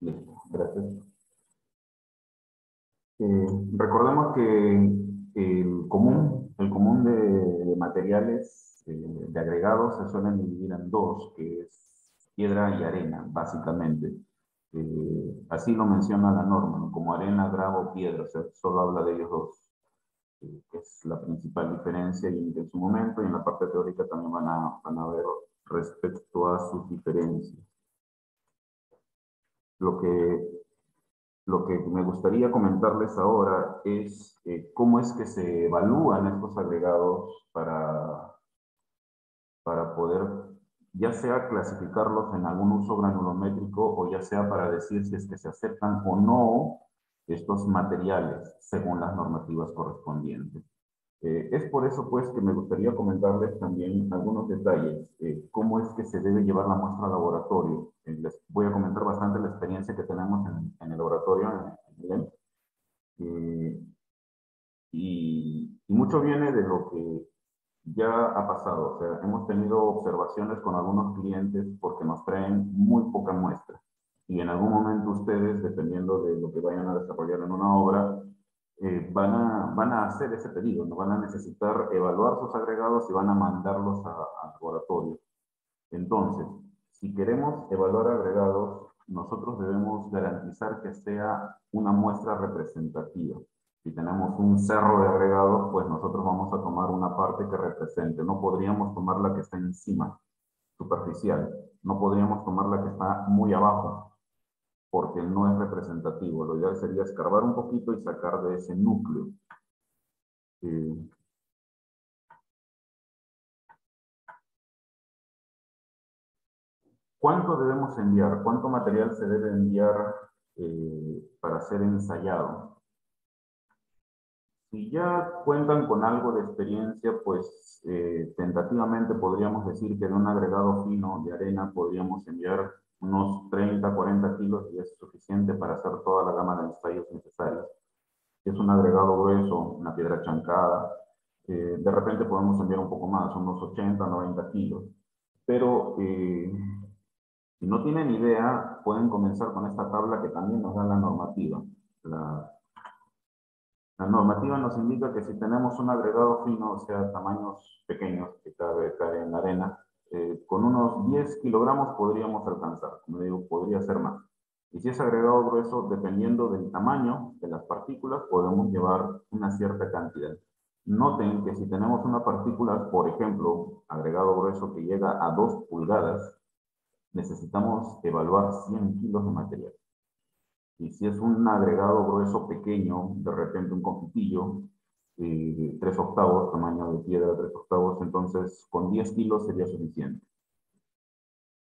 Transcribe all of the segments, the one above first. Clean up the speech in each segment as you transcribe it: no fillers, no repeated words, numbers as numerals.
Listo, gracias. Recordemos que el común de materiales, de agregados, se suelen dividir en dos, que es piedra y arena, básicamente. Así lo menciona la norma, ¿no? Como arena, gravo, piedra, o sea, solo habla de ellos dos, que es la principal diferencia, y en su momento y en la parte teórica también van a ver respecto a sus diferencias. Lo que Lo que me gustaría comentarles ahora es cómo es que se evalúan estos agregados para poder, ya sea clasificarlos en algún uso granulométrico o ya sea para decir si es que se aceptan o no estos materiales según las normativas correspondientes. Es por eso, pues, que me gustaría comentarles también algunos detalles, cómo es que se debe llevar la muestra al laboratorio. Les voy a comentar bastante la experiencia que tenemos en el laboratorio, en el EM. Y mucho viene de lo que ya ha pasado. O sea, hemos tenido observaciones con algunos clientes porque nos traen muy poca muestra. Y en algún momento ustedes, dependiendo de lo que vayan a desarrollar en una obra, van a hacer ese pedido, ¿no? Van a necesitar evaluar sus agregados y van a mandarlos al laboratorio. Entonces, si queremos evaluar agregados, nosotros debemos garantizar que sea una muestra representativa. Si tenemos un cerro de agregados, pues nosotros vamos a tomar una parte que represente. No podríamos tomar la que está encima, superficial. No podríamos tomar la que está muy abajo, porque no es representativo. Lo ideal sería escarbar un poquito y sacar de ese núcleo. Eh, ¿Cuánto debemos enviar? ¿Cuánto material se debe enviar para ser ensayado? Si ya cuentan con algo de experiencia, pues tentativamente podríamos decir que de un agregado fino de arena podríamos enviar unos 30, 40 kilos y es suficiente para hacer toda la gama de ensayos necesarios. Si es un agregado grueso, una piedra chancada, de repente podemos enviar un poco más, unos 80, 90 kilos. Pero si no tienen idea, pueden comenzar con esta tabla que también nos da la normativa. La, la normativa nos indica que si tenemos un agregado fino, o sea, tamaños pequeños que cae en la arena, con unos 10 kilogramos podríamos alcanzar. Como digo, podría ser más. Y si es agregado grueso, dependiendo del tamaño de las partículas, podemos llevar una cierta cantidad. Noten que si tenemos una partícula, por ejemplo, agregado grueso que llega a 2 pulgadas, necesitamos evaluar 100 kilos de material. Y si es un agregado grueso pequeño, de repente un confitillo, 3 octavos, tamaño de piedra 3 octavos, entonces con 10 kilos sería suficiente.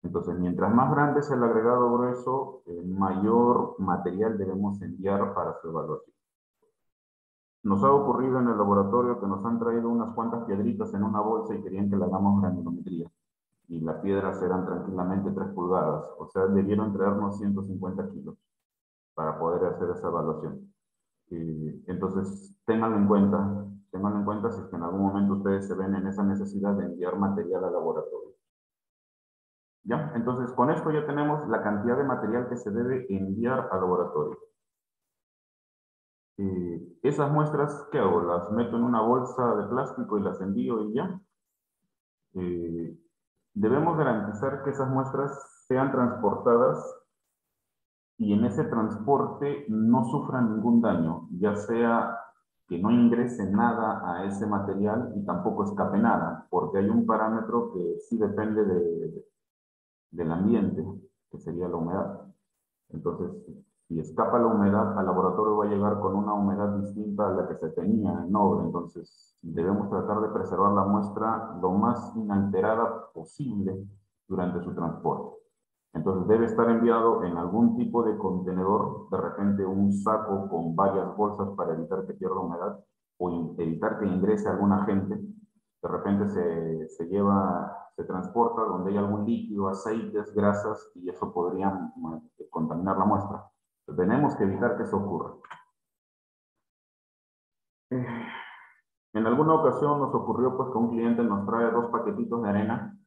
Entonces, mientras más grande es el agregado grueso, mayor material debemos enviar para su evaluación. Nos ha ocurrido en el laboratorio que nos han traído unas cuantas piedritas en una bolsa y querían que le hagamos granulometría. Y las piedras eran tranquilamente 3 pulgadas, o sea, debieron traernos 150 kilos para poder hacer esa evaluación. Entonces, tenganlo en cuenta si es que en algún momento ustedes se ven en esa necesidad de enviar material al laboratorio. ¿Ya? Entonces, con esto ya tenemos la cantidad de material que se debe enviar al laboratorio. Esas muestras, ¿qué hago? ¿Las meto en una bolsa de plástico y las envío y ya? Eh, Debemos garantizar que esas muestras sean transportadas y en ese transporte no sufran ningún daño, ya sea que no ingrese nada a ese material y tampoco escape nada, porque hay un parámetro que sí depende del ambiente, que sería la humedad. Entonces, si escapa la humedad, al laboratorio va a llegar con una humedad distinta a la que se tenía en obra. Entonces, debemos tratar de preservar la muestra lo más inalterada posible durante su transporte. Entonces, debe estar enviado en algún tipo de contenedor, de repente un saco con varias bolsas para evitar que pierda humedad o evitar que ingrese algún agente. De repente se transporta donde hay algún líquido, aceites, grasas, y eso podría contaminar la muestra. Tenemos que evitar que eso ocurra. En alguna ocasión nos ocurrió pues que un cliente nos trae 2 paquetitos de arena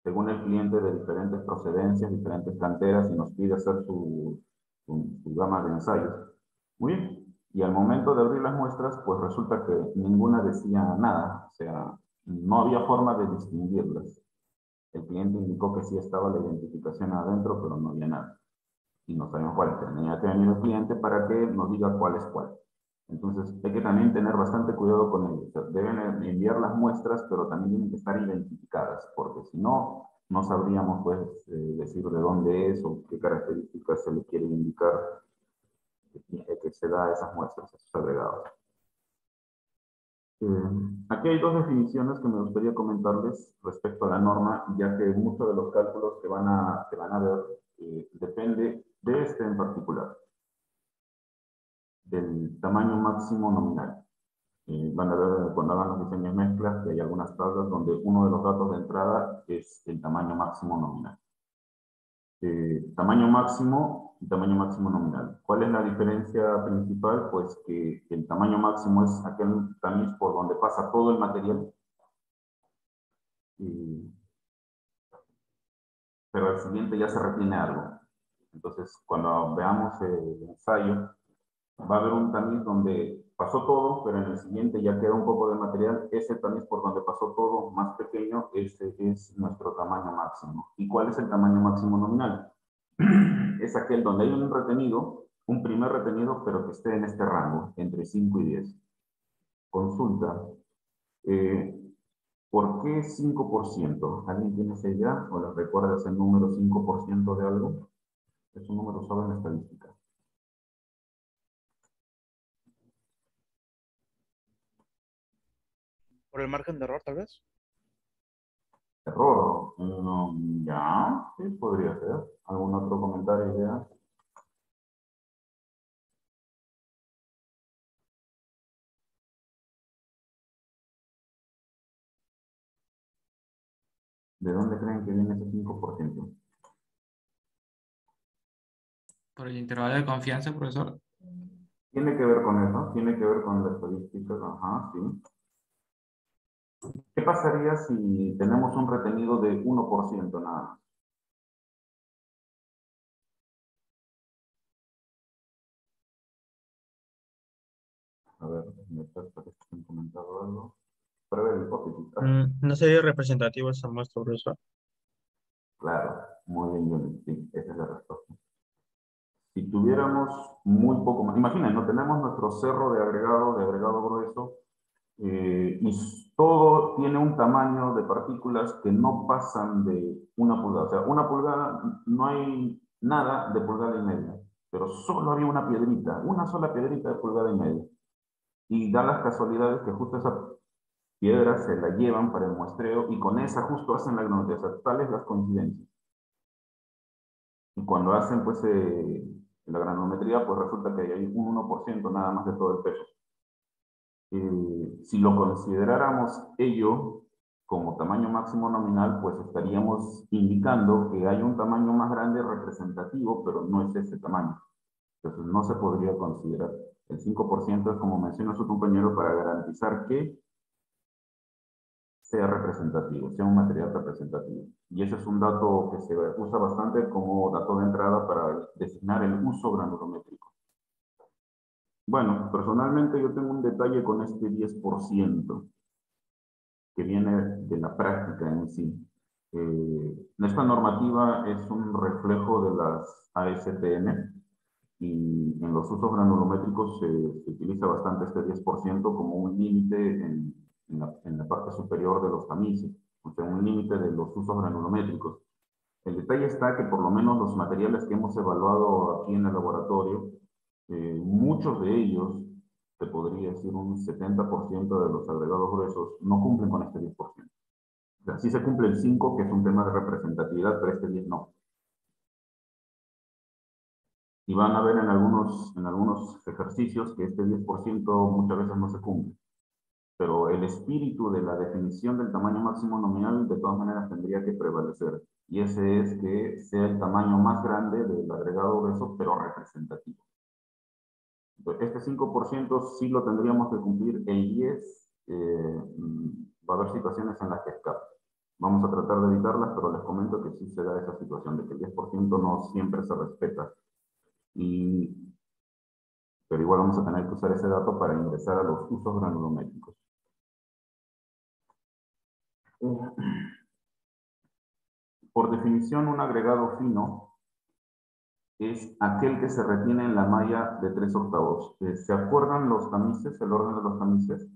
según el cliente de diferentes procedencias, diferentes canteras, y nos pide hacer su gama de ensayos. Muy bien. Y al momento de abrir las muestras, pues resulta que ninguna decía nada, o sea, no había forma de distinguirlas. El cliente indicó que sí estaba la identificación adentro, pero no había nada. Y no sabemos cuál. Tenía que venir el cliente para que nos diga cuál es cuál. Entonces, hay que también tener bastante cuidado con ello. O sea, deben enviar las muestras, pero también tienen que estar identificadas, porque si no, no sabríamos, pues, decir de dónde es o qué características se le quiere indicar que se da a esas muestras, a esos agregados. Aquí hay dos definiciones que me gustaría comentarles respecto a la norma, ya que muchos de los cálculos que van a ver depende de este en particular, del tamaño máximo nominal. Van a ver cuando hagan los diseños mezclas que hay algunas tablas donde uno de los datos de entrada es el tamaño máximo nominal. Tamaño máximo y tamaño máximo nominal. ¿Cuál es la diferencia principal? Pues que el tamaño máximo es aquel tamiz por donde pasa todo el material, pero al siguiente ya se retiene algo. Entonces, cuando veamos el ensayo, va a haber un tamiz donde pasó todo, pero en el siguiente ya queda un poco de material. Ese tamiz por donde pasó todo, más pequeño, ese es nuestro tamaño máximo. ¿Y cuál es el tamaño máximo nominal? Es aquel donde hay un retenido, un primer retenido, pero que esté en este rango, entre 5 y 10. Consulta. Eh, ¿Por qué 5%? ¿Alguien tiene esa idea? ¿O les recuerdas el número 5% de algo? Es un número usado en estadística. ¿Por el margen de error, tal vez? Error. Ya, sí, podría ser. ¿Algún otro comentario, idea? ¿De dónde creen que viene ese 5%? Por el intervalo de confianza, profesor. Tiene que ver con eso, tiene que ver con las estadísticas, ajá, sí. ¿Qué pasaría si tenemos un retenido de 1% nada más? A ver, me parece que han comentado algo. Prueba de hipótesis. No sería representativo esa muestra, profesor. Claro, muy bien, Johnny. Sí, esa es la respuesta. Si tuviéramos muy poco más, imaginen, no tenemos nuestro cerro de agregado grueso, y todo tiene un tamaño de partículas que no pasan de 1 pulgada. O sea, 1 pulgada, no hay nada de pulgada y media, pero solo había una piedrita, una sola piedrita de pulgada y media. Y da las casualidades que justo esa piedra se la llevan para el muestreo y con esa justo hacen la granometría. O sea, tales las coincidencias. Y cuando hacen pues la granometría, pues resulta que hay un 1% nada más de todo el peso. Si lo consideráramos ello como tamaño máximo nominal, pues estaríamos indicando que hay un tamaño más grande representativo, pero no es ese tamaño. Entonces no se podría considerar. El 5% es, como menciona su compañero, para garantizar que sea representativo, sea un material representativo. Y ese es un dato que se usa bastante como dato de entrada para designar el uso granulométrico. Bueno, personalmente yo tengo un detalle con este 10% que viene de la práctica en sí. Esta normativa es un reflejo de las ASTM y en los usos granulométricos se utiliza bastante este 10% como un límite en la parte superior de los tamices, o sea, un límite de los usos granulométricos. El detalle está que por lo menos los materiales que hemos evaluado aquí en el laboratorio, muchos de ellos, se podría decir un 70% de los agregados gruesos, no cumplen con este 10%. O sea, sí se cumple el 5, que es un tema de representatividad, pero este 10 no. Y van a ver en algunos ejercicios que este 10% muchas veces no se cumple. Pero el espíritu de la definición del tamaño máximo nominal de todas maneras tendría que prevalecer. Y ese es que sea el tamaño más grande del agregado grueso, pero representativo. Entonces, este 5% sí lo tendríamos que cumplir. El 10 va a haber situaciones en las que escapa. Vamos a tratar de evitarlas, pero les comento que sí se da esa situación de que el 10% no siempre se respeta. Pero igual vamos a tener que usar ese dato para ingresar a los usos granulométricos. Por definición, un agregado fino es aquel que se retiene en la malla de 3/8. ¿Se acuerdan los tamices, el orden de los tamices?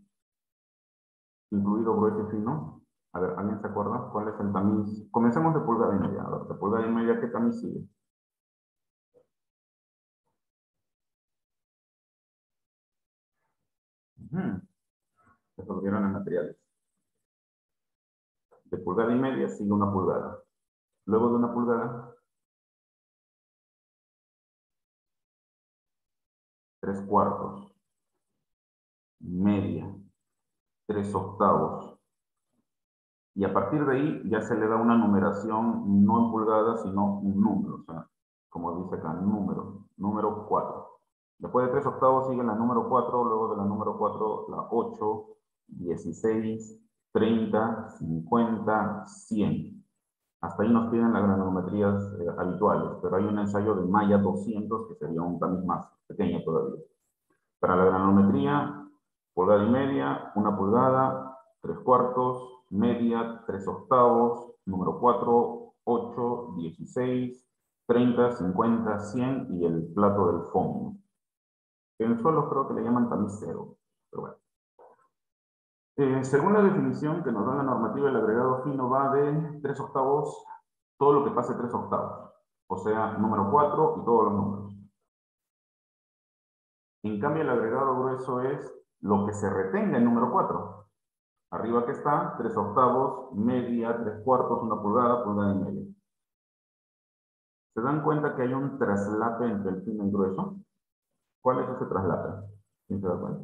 Incluido grueso y fino. A ver, ¿alguien se acuerda? ¿Cuál es el tamiz? Comencemos de pulgada y media. A ver, de pulgada y media, ¿qué tamiz sigue? Se volvieron en materiales. De pulgada y media sigue una pulgada. Luego de una pulgada, 3/4. Media. 3/8. Y a partir de ahí ya se le da una numeración no en pulgadas, sino un número. O sea, como dice acá, número 4. Después de 3/8 sigue la número 4, luego de la número 4 la 8, 16, 30, 50, 100. Hasta ahí nos piden las granulometrías habituales, pero hay un ensayo de malla 200 que sería un tamiz más pequeño todavía. Para la granulometría, pulgada y media, 1 pulgada, 3/4, media, 3/8, número 4, 8, 16, 30, 50, 100 y el plato del fondo. En el suelo creo que le llaman tamiz cero, pero bueno. Según la definición que nos da la normativa, el agregado fino va de 3/8, todo lo que pase 3/8, o sea, número 4 y todos los números. En cambio, el agregado grueso es lo que se retenga en número 4. Arriba que está, 3/8, media, 3/4, 1 pulgada, pulgada y media. ¿Se dan cuenta que hay un traslape entre el fino y grueso? ¿Cuál es ese traslape? ¿Quién se da cuenta?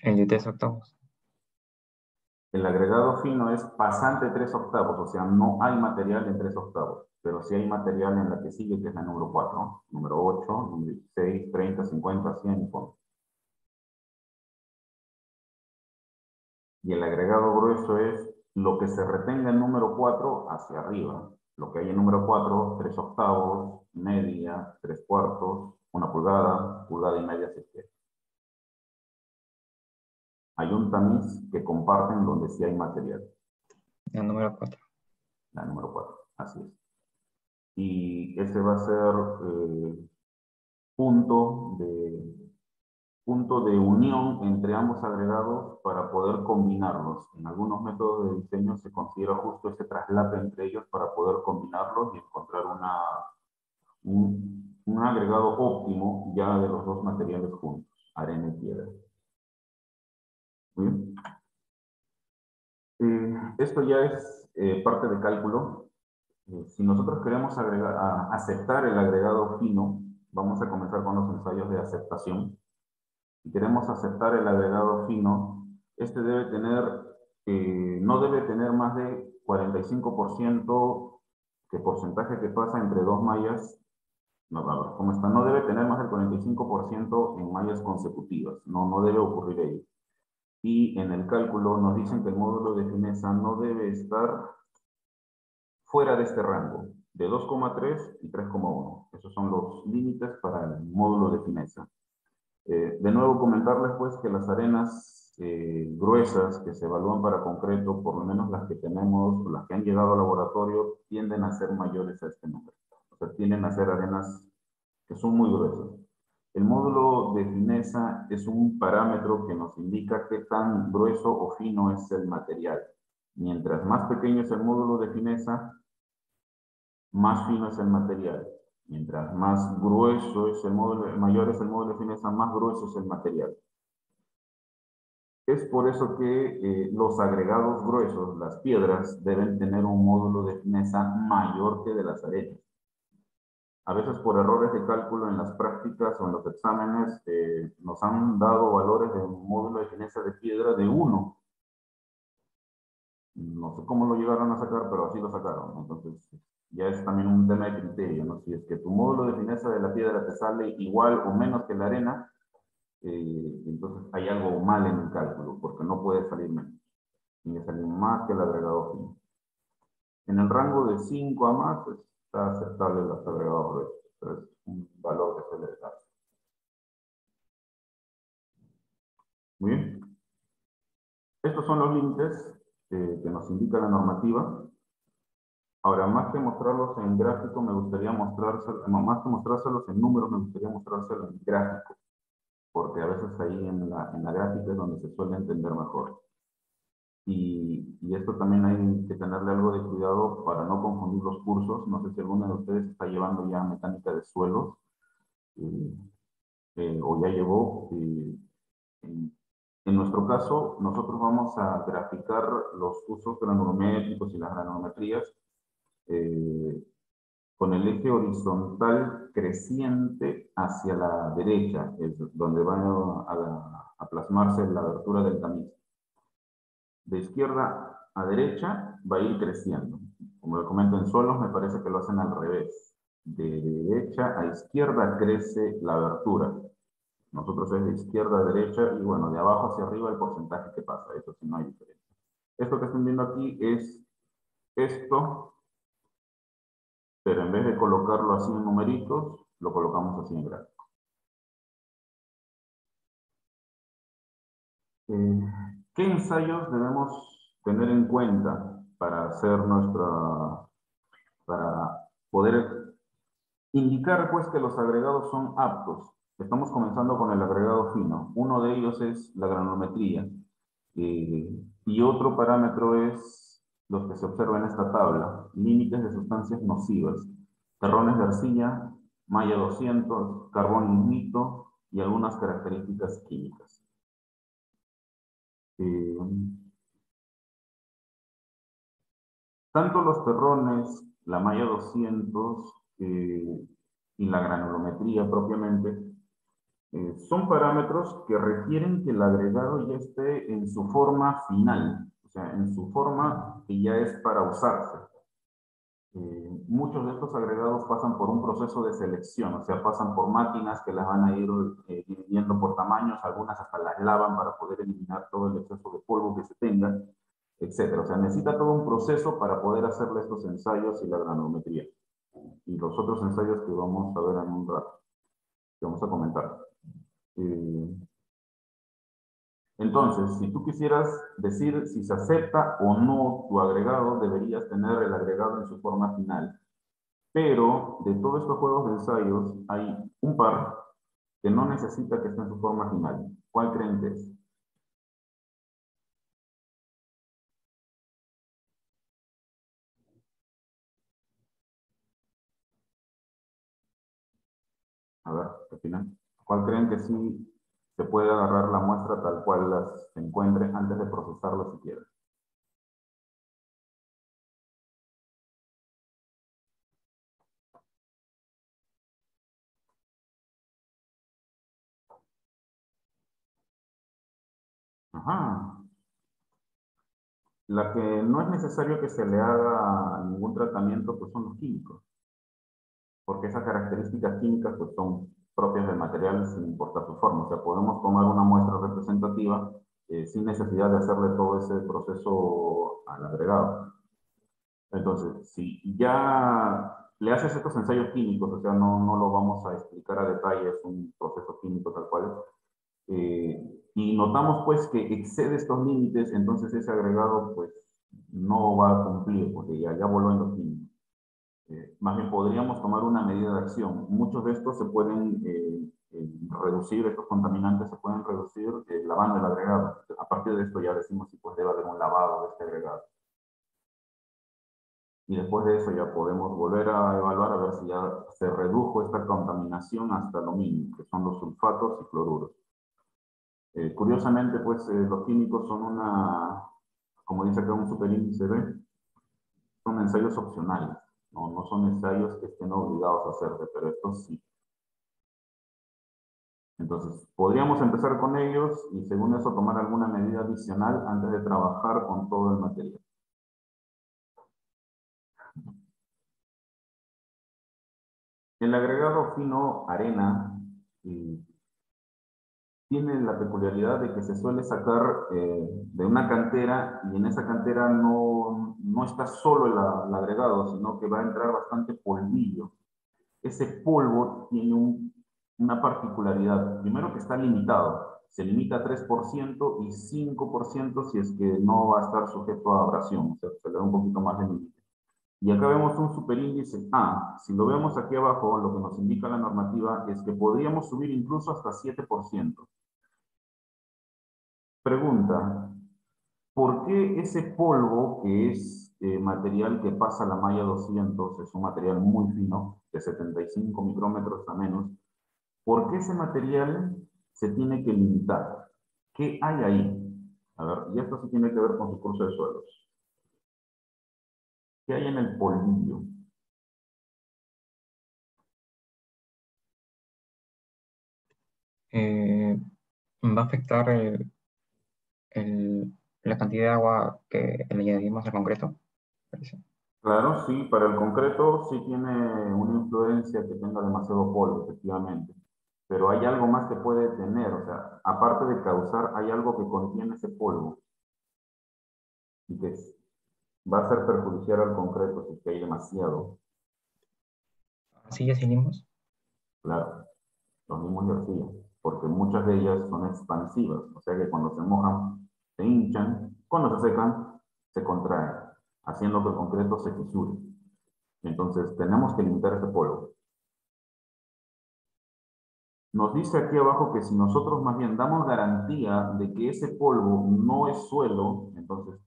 El de 3/8. El agregado fino es pasante 3/8, o sea, no hay material en 3/8, pero sí hay material en la que sigue, que es la número 4, ¿no? Número 8, número 16, 30, 50, 100 y con. Y el agregado grueso es lo que se retenga en número 4 hacia arriba. Lo que hay en número 4, 3/8, media, 3/4, 1 pulgada, pulgada y media si quiere. Hay un tamiz que comparten donde sí hay material. El número 4. La número 4, así es. Y ese va a ser punto de unión entre ambos agregados para poder combinarlos. En algunos métodos de diseño se considera justo ese traslape entre ellos para poder combinarlos y encontrar un agregado óptimo ya de los dos materiales juntos, arena y piedra. Muy bien. Esto ya es parte de cálculo. Si nosotros queremos aceptar el agregado fino, vamos a comenzar con los ensayos de aceptación. Si queremos aceptar el agregado fino, este debe tener, no debe tener más de 45%, que porcentaje que pasa entre dos mallas, no, ¿cómo está? No debe tener más del 45% en mallas consecutivas, no debe ocurrir ello. Y en el cálculo nos dicen que el módulo de fineza no debe estar fuera de este rango, de 2,3 y 3,1. Esos son los límites para el módulo de fineza. De nuevo comentarles pues que las arenas gruesas que se evalúan para concreto, por lo menos las que tenemos, las que han llegado al laboratorio, tienden a ser mayores a este número. O sea, tienden a ser arenas que son muy gruesas. El módulo de fineza es un parámetro que nos indica qué tan grueso o fino es el material. Mientras más pequeño es el módulo de fineza, más fino es el material. Mientras más grueso es el módulo, mayor es el módulo de fineza, más grueso es el material. Es por eso que los agregados gruesos, las piedras, deben tener un módulo de fineza mayor que de las arenas. A veces por errores de cálculo en las prácticas o en los exámenes nos han dado valores de un módulo de fineza de piedra de 1. No sé cómo lo llegaron a sacar, pero así lo sacaron. Entonces, ya es también un tema de criterio, ¿no? Si es que tu módulo de fineza de la piedra te sale igual o menos que la arena, entonces hay algo mal en el cálculo, porque no puede salir menos, tiene que salir más que el agregado fino. En el rango de 5 a más, pues, está aceptable los agregados gruesos, pero es un valor que se le da. Muy bien. Estos son los límites que nos indica la normativa. Ahora, más que mostrarlos en gráfico, me gustaría más que mostrárselos en números, me gustaría mostrárselos en gráfico, porque a veces ahí en la gráfica es donde se suele entender mejor. Y esto también hay que tenerle algo de cuidado para no confundir los cursos. No sé si alguno de ustedes está llevando ya mecánica de suelos o ya llevó. En nuestro caso, nosotros vamos a graficar los usos granulométricos y las granulometrías eh, con el eje horizontal creciente hacia la derecha, es donde va a plasmarse la abertura del tamiz. De izquierda a derecha va a ir creciendo. Como lo comento en suelos, me parece que lo hacen al revés. De derecha a izquierda crece la abertura. Nosotros es de izquierda a derecha y bueno, de abajo hacia arriba el porcentaje que pasa. Eso sí no hay diferencia. Esto que están viendo aquí es esto, pero en vez de colocarlo así en numeritos, lo colocamos así en gráfico. ¿Qué ensayos debemos tener en cuenta para hacer para poder indicar pues que los agregados son aptos? Estamos comenzando con el agregado fino. Uno de ellos es la granulometría. Y otro parámetro es los que se observan en esta tabla, límites de sustancias nocivas, terrones de arcilla, malla 200, carbón lignito y algunas características químicas. Eh, Tanto los terrones, la malla 200 y la granulometría propiamente son parámetros que requieren que el agregado ya esté en su forma final, o sea, en su forma que ya es para usarse. Muchos de estos agregados pasan por un proceso de selección, o sea, pasan por máquinas que las van a ir dividiendo por tamaños, algunas hasta las lavan para poder eliminar todo el exceso de polvo que se tenga, etcétera. O sea, necesita todo un proceso para poder hacerle estos ensayos y la granulometría. Y los otros ensayos que vamos a ver en un rato, que vamos a comentar. Entonces, si tú quisieras decir si se acepta o no tu agregado, deberías tener el agregado en su forma final. Pero de todos estos juegos de ensayos, hay un par que no necesita que esté en su forma final. ¿Cuál creen que es? A ver, al final. ¿Cuál creen que sí se puede agarrar la muestra tal cual las se encuentre antes de procesarlo siquiera? Ajá. La que no es necesario que se le haga ningún tratamiento, pues son los químicos, porque esas características químicas pues son propias del material sin importar su forma. O sea, podemos tomar una muestra representativa sin necesidad de hacerle todo ese proceso al agregado. Entonces, si ya le haces estos ensayos químicos, o sea, no lo vamos a explicar a detalle, es un proceso químico tal cual, y notamos pues que excede estos límites, entonces ese agregado pues no va a cumplir, porque ya voló en los límites. Más bien podríamos tomar una medida de acción. Muchos de estos se pueden reducir, estos contaminantes se pueden reducir lavando el agregado. A partir de esto ya decimos si pues debe haber un lavado de este agregado. Y después de eso ya podemos volver a evaluar a ver si ya se redujo esta contaminación hasta lo mínimo, que son los sulfatos y cloruros. Curiosamente, pues los químicos son como dice acá un superíndice B, son ensayos opcionales, no son ensayos que estén obligados a hacerse, pero estos sí. Entonces, podríamos empezar con ellos y según eso tomar alguna medida adicional antes de trabajar con todo el material. El agregado fino arena tiene la peculiaridad de que se suele sacar de una cantera y en esa cantera no está solo el agregado, sino que va a entrar bastante polvillo. Ese polvo tiene una particularidad. Primero que está limitado. Se limita a 3% y 5% si es que no va a estar sujeto a abrasión. O sea, se le da un poquito más de límite. Y acá vemos un superíndice A. Si lo vemos aquí abajo, lo que nos indica la normativa es que podríamos subir incluso hasta 7%. Pregunta, ¿por qué ese polvo, que es material que pasa la malla 200, es un material muy fino, de 75 micrómetros a menos, ¿por qué ese material se tiene que limitar? ¿Qué hay ahí? A ver, y esto sí tiene que ver con su curso de suelos. ¿Qué hay en el polvillo? Eh, Va a afectar la cantidad de agua que le añadimos al concreto. Parece. Claro, sí, para el concreto sí tiene una influencia que tenga demasiado polvo, efectivamente. Pero hay algo más que puede tener, o sea, aparte de causar, hay algo que contiene ese polvo y que va a ser perjudicial al concreto si es que hay demasiado. ¿Arcillas y limos? Claro, los mismos de arcilla, porque muchas de ellas son expansivas, o sea que cuando se mojan, se hinchan, cuando se secan, se contraen, haciendo que el concreto se fisure. Entonces, tenemos que limitar ese polvo. Nos dice aquí abajo que si nosotros más bien damos garantía de que ese polvo no es suelo, entonces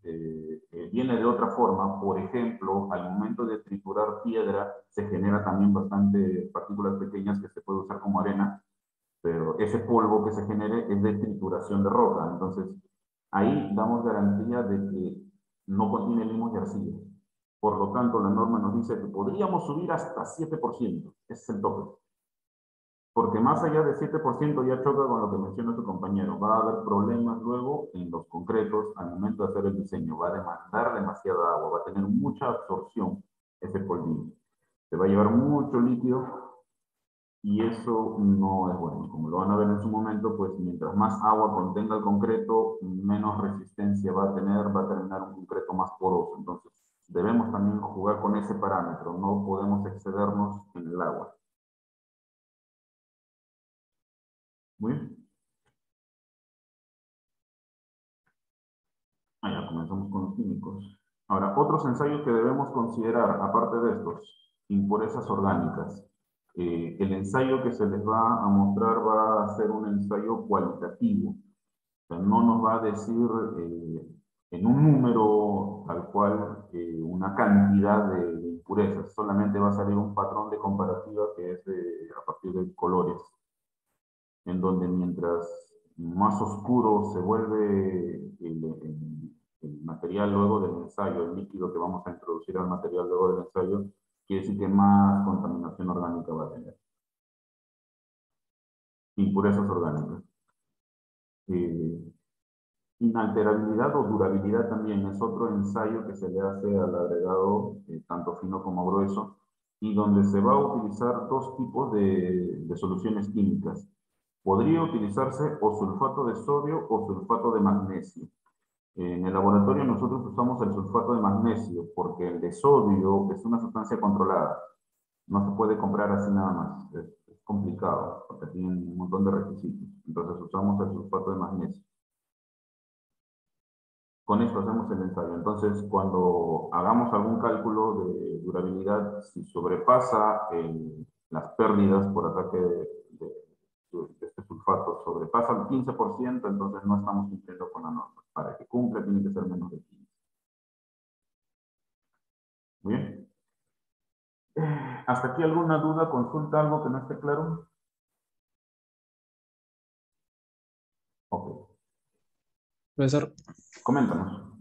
viene de otra forma. Por ejemplo, al momento de triturar piedra, se genera también bastante partículas pequeñas que se puede usar como arena, pero ese polvo que se genere es de trituración de roca. Entonces, ahí damos garantía de que no contiene limos y arcilla. Por lo tanto, la norma nos dice que podríamos subir hasta 7%. Ese es el tope. Porque más allá de 7% ya choca con lo que menciona su compañero. Va a haber problemas luego en los concretos al momento de hacer el diseño. Va a demandar demasiada agua, va a tener mucha absorción ese polvillo. Se va a llevar mucho líquido y eso no es bueno. Como lo van a ver en su momento, pues mientras más agua contenga el concreto, menos resistencia va a tener, va a terminar un concreto más poroso. Entonces, debemos también jugar con ese parámetro. No podemos excedernos en el agua. Muy bien. Ya comenzamos con los químicos. Ahora, otros ensayos que debemos considerar, aparte de estos, impurezas orgánicas. El ensayo que se les va a mostrar va a ser un ensayo cualitativo. O sea, no nos va a decir en un número tal cual una cantidad de impurezas. Solamente va a salir un patrón de comparativa que es a partir de colores, en donde mientras más oscuro se vuelve el material luego del ensayo, el líquido que vamos a introducir al material luego del ensayo, quiere decir que más contaminación orgánica va a tener. Impurezas orgánicas. Inalterabilidad o durabilidad también es otro ensayo que se le hace al agregado, tanto fino como grueso, y donde se va a utilizar dos tipos de soluciones químicas. Podría utilizarse o sulfato de sodio o sulfato de magnesio. En el laboratorio nosotros usamos el sulfato de magnesio porque el de sodio es una sustancia controlada. No se puede comprar así nada más. Es complicado porque tiene un montón de requisitos. Entonces usamos el sulfato de magnesio. Con esto hacemos el ensayo. Entonces, cuando hagamos algún cálculo de durabilidad, si sobrepasa las pérdidas por ataque de este sulfato, sobrepasa el 15%, entonces no estamos cumpliendo con la norma. Para que cumpla tiene que ser menos de 15. Muy bien. ¿Hasta aquí alguna duda, consulta, algo que no esté claro? Ok. Profesor, Coméntanos.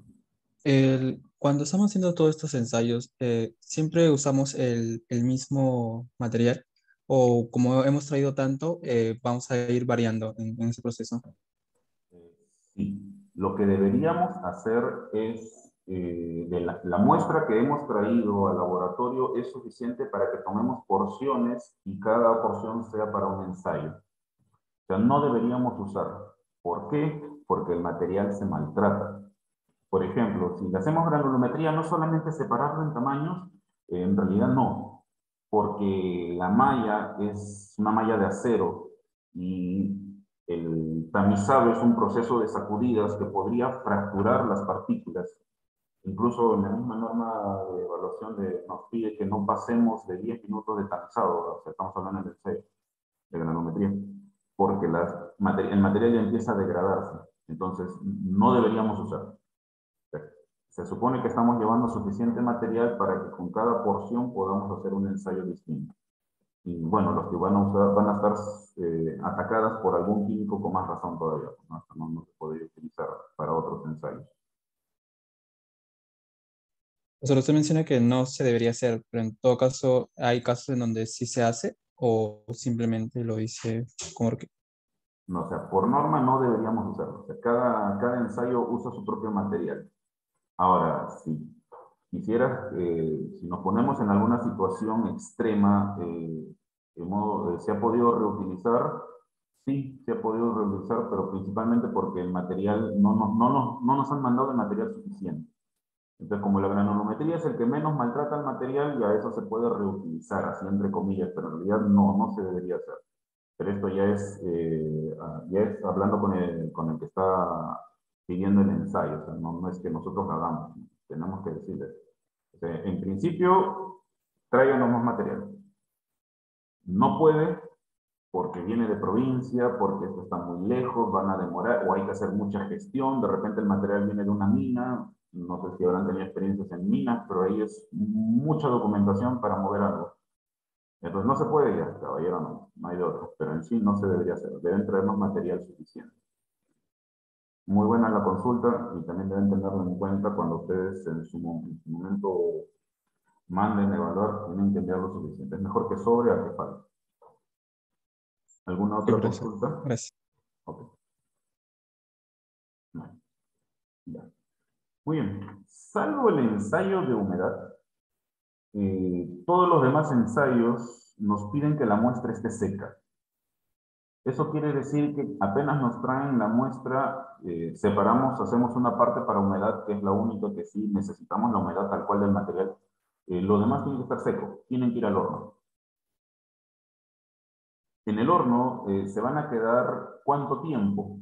cuando estamos haciendo todos estos ensayos, ¿siempre usamos el mismo material? ¿O como hemos traído tanto, vamos a ir variando en ese proceso? Sí, lo que deberíamos hacer es de la muestra que hemos traído al laboratorio es suficiente para que tomemos porciones y cada porción sea para un ensayo. O sea, no deberíamos usar. ¿Por qué? Porque el material se maltrata. Por ejemplo, si le hacemos granulometría, no solamente separarlo en tamaños, en realidad no, porque la malla es una malla de acero y el tamizado es un proceso de sacudidas que podría fracturar las partículas. Incluso en la misma norma de evaluación nos pide que no pasemos de 10 minutos de tamizado, o sea, estamos hablando del ensayo de granulometría, porque el material ya empieza a degradarse. Entonces, no deberíamos usar. Se supone que estamos llevando suficiente material para que con cada porción podamos hacer un ensayo distinto. Y bueno, los que van a usar van a estar atacadas por algún químico con más razón todavía, ¿no? No se podría utilizar para otros ensayos. O sea, usted menciona que no se debería hacer, pero en todo caso hay casos en donde sí se hace o simplemente lo dice como que... No, o sea, por norma no deberíamos usarlo. O sea, cada ensayo usa su propio material. Ahora, si quisieras, si nos ponemos en alguna situación extrema, se ha podido reutilizar, sí, se ha podido reutilizar, pero principalmente porque el material, no nos han mandado el material suficiente. Entonces, como la granulometría es el que menos maltrata el material, ya eso se puede reutilizar, así entre comillas, pero en realidad no se debería hacer. Pero esto ya es hablando con el que está pidiendo el ensayo, o sea, no es que nosotros lo hagamos, tenemos que decirle. O sea, en principio, tráiganos más material. No puede, porque viene de provincia, porque esto está muy lejos, van a demorar, o hay que hacer mucha gestión, de repente el material viene de una mina, no sé si habrán tenido experiencias en minas, pero ahí es mucha documentación para mover algo. Entonces no se puede ya, caballero, no hay de otro, pero en sí no se debería hacer, deben traernos material suficiente. Muy buena la consulta y también deben tenerlo en cuenta cuando ustedes en su momento manden a evaluar, tienen que enviar lo suficiente. Es mejor que sobre a que falte. ¿Alguna Sí, otra profesor. consulta? Gracias. Ok. No, ya. Muy bien. Salvo el ensayo de humedad, todos los demás ensayos nos piden que la muestra esté seca. Eso quiere decir que apenas nos traen la muestra, separamos, hacemos una parte para humedad, que es la única que sí necesitamos la humedad tal cual del material. Lo demás tiene que estar seco, tienen que ir al horno. En el horno se van a quedar ¿cuánto tiempo?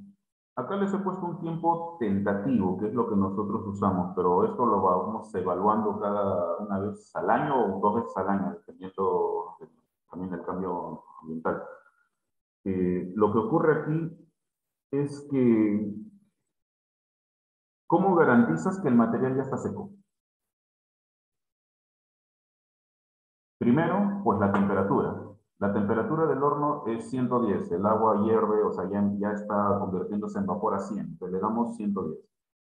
Acá les he puesto un tiempo tentativo, que es lo que nosotros usamos, pero esto lo vamos evaluando cada una vez al año o 2 veces al año, dependiendo también del cambio ambiental. Lo que ocurre aquí es que, ¿cómo garantizas que el material ya está seco? Primero, pues la temperatura. La temperatura del horno es 110, el agua hierve, o sea, ya está convirtiéndose en vapor a 100, entonces le damos 110.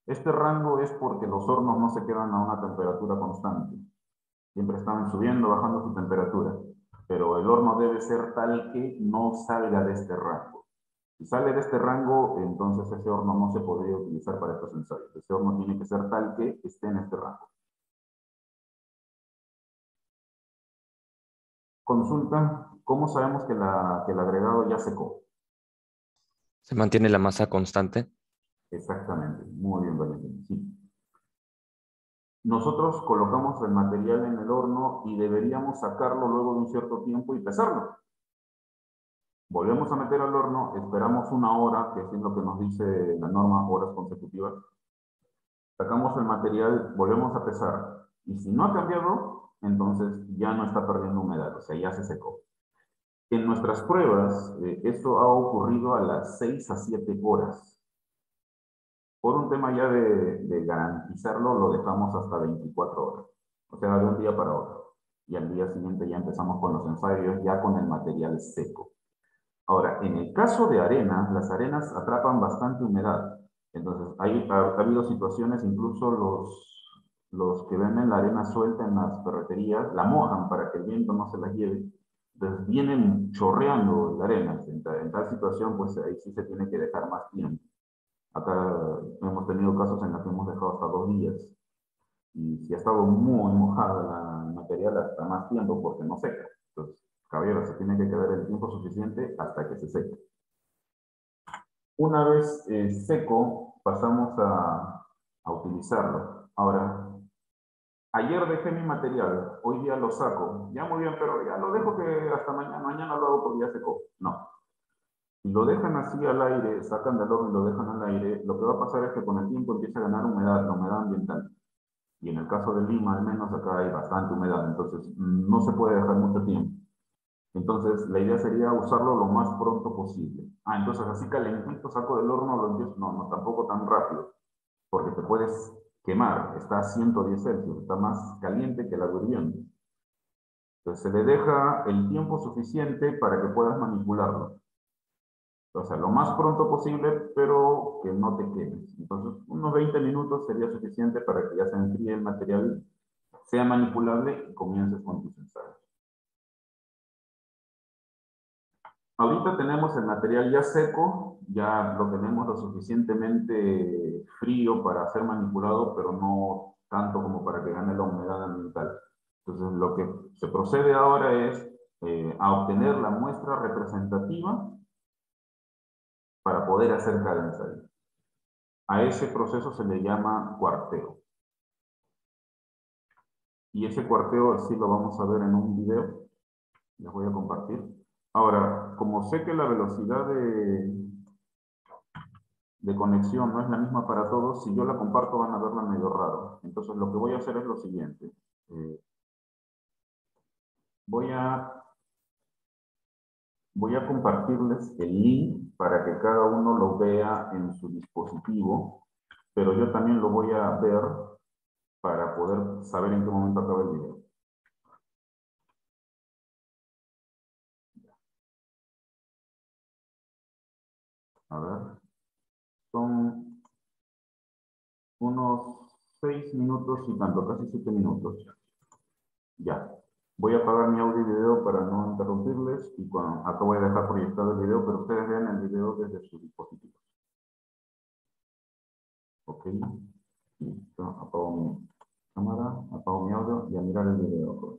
Este rango es porque los hornos no se quedan a una temperatura constante. Siempre están subiendo, bajando su temperatura. Pero el horno debe ser tal que no salga de este rango. Si sale de este rango, entonces ese horno no se podría utilizar para estos ensayos. Ese horno tiene que ser tal que esté en este rango. Consulta, ¿cómo sabemos que el agregado ya secó? ¿Se mantiene la masa constante? Exactamente, muy bien, Valentín. Sí. Nosotros colocamos el material en el horno y deberíamos sacarlo luego de un cierto tiempo y pesarlo. Volvemos a meter al horno, esperamos 1 hora, que es lo que nos dice la norma, horas consecutivas. Sacamos el material, volvemos a pesar. Y si no ha cambiado, entonces ya no está perdiendo humedad, o sea, ya se secó. En nuestras pruebas, esto ha ocurrido a las 6 a 7 horas. Por un tema ya de garantizarlo, lo dejamos hasta 24 horas. O sea, de un día para otro. Y al día siguiente ya empezamos con los ensayos, ya con el material seco. Ahora, en el caso de arenas, las arenas atrapan bastante humedad. Entonces, ha habido situaciones, incluso los que venden la arena suelta en las ferreterías, la mojan para que el viento no se la lleve. Entonces, vienen chorreando la arena. En tal situación, pues ahí sí se tiene que dejar más tiempo. Acá hemos tenido casos en los que hemos dejado hasta 2 días. Y si ha estado muy mojada la material hasta más tiempo porque no seca. Entonces, caballero, se tiene que quedar el tiempo suficiente hasta que se seque. Una vez seco, pasamos a utilizarlo. Ahora, ayer dejé mi material, hoy día lo saco. Ya muy bien, pero ya lo dejo que hasta mañana, mañana lo hago porque ya secó. No. Si lo dejan así al aire, sacan del horno y lo dejan al aire, lo que va a pasar es que con el tiempo empieza a ganar humedad, la humedad ambiental. Y en el caso de Lima, al menos acá hay bastante humedad, entonces no se puede dejar mucho tiempo. Entonces, la idea sería usarlo lo más pronto posible. Ah, entonces así calentito saco del horno, lo empiezo. No, no, tampoco tan rápido, porque te puedes quemar. Está a 110 Celsius, está más caliente que la hirviendo. Entonces, se le deja el tiempo suficiente para que puedas manipularlo. O sea, lo más pronto posible, pero que no te quemes. Entonces, unos 20 minutos sería suficiente para que ya se enfríe el material, sea manipulable y comiences con tus ensayos. Ahorita tenemos el material ya seco, ya lo tenemos lo suficientemente frío para ser manipulado, pero no tanto como para que gane la humedad ambiental. Entonces, lo que se procede ahora es a obtener la muestra representativa para poder hacer cada ensayo. A ese proceso se le llama cuarteo. Y ese cuarteo sí lo vamos a ver en un video. Les voy a compartir. Ahora, como sé que la velocidad de conexión no es la misma para todos, si yo la comparto van a verla medio raro. Entonces lo que voy a hacer es lo siguiente. Voy a compartirles el link para que cada uno lo vea en su dispositivo, pero yo también lo voy a ver para poder saber en qué momento acaba el video. A ver, son unos 6 minutos y tanto, casi 7 minutos. Ya. Voy a apagar mi audio y video para no interrumpirles y acá voy a dejar proyectado el video, pero ustedes vean el video desde sus dispositivos. Ok. Listo. Apago mi cámara, apago mi audio y a mirar el video.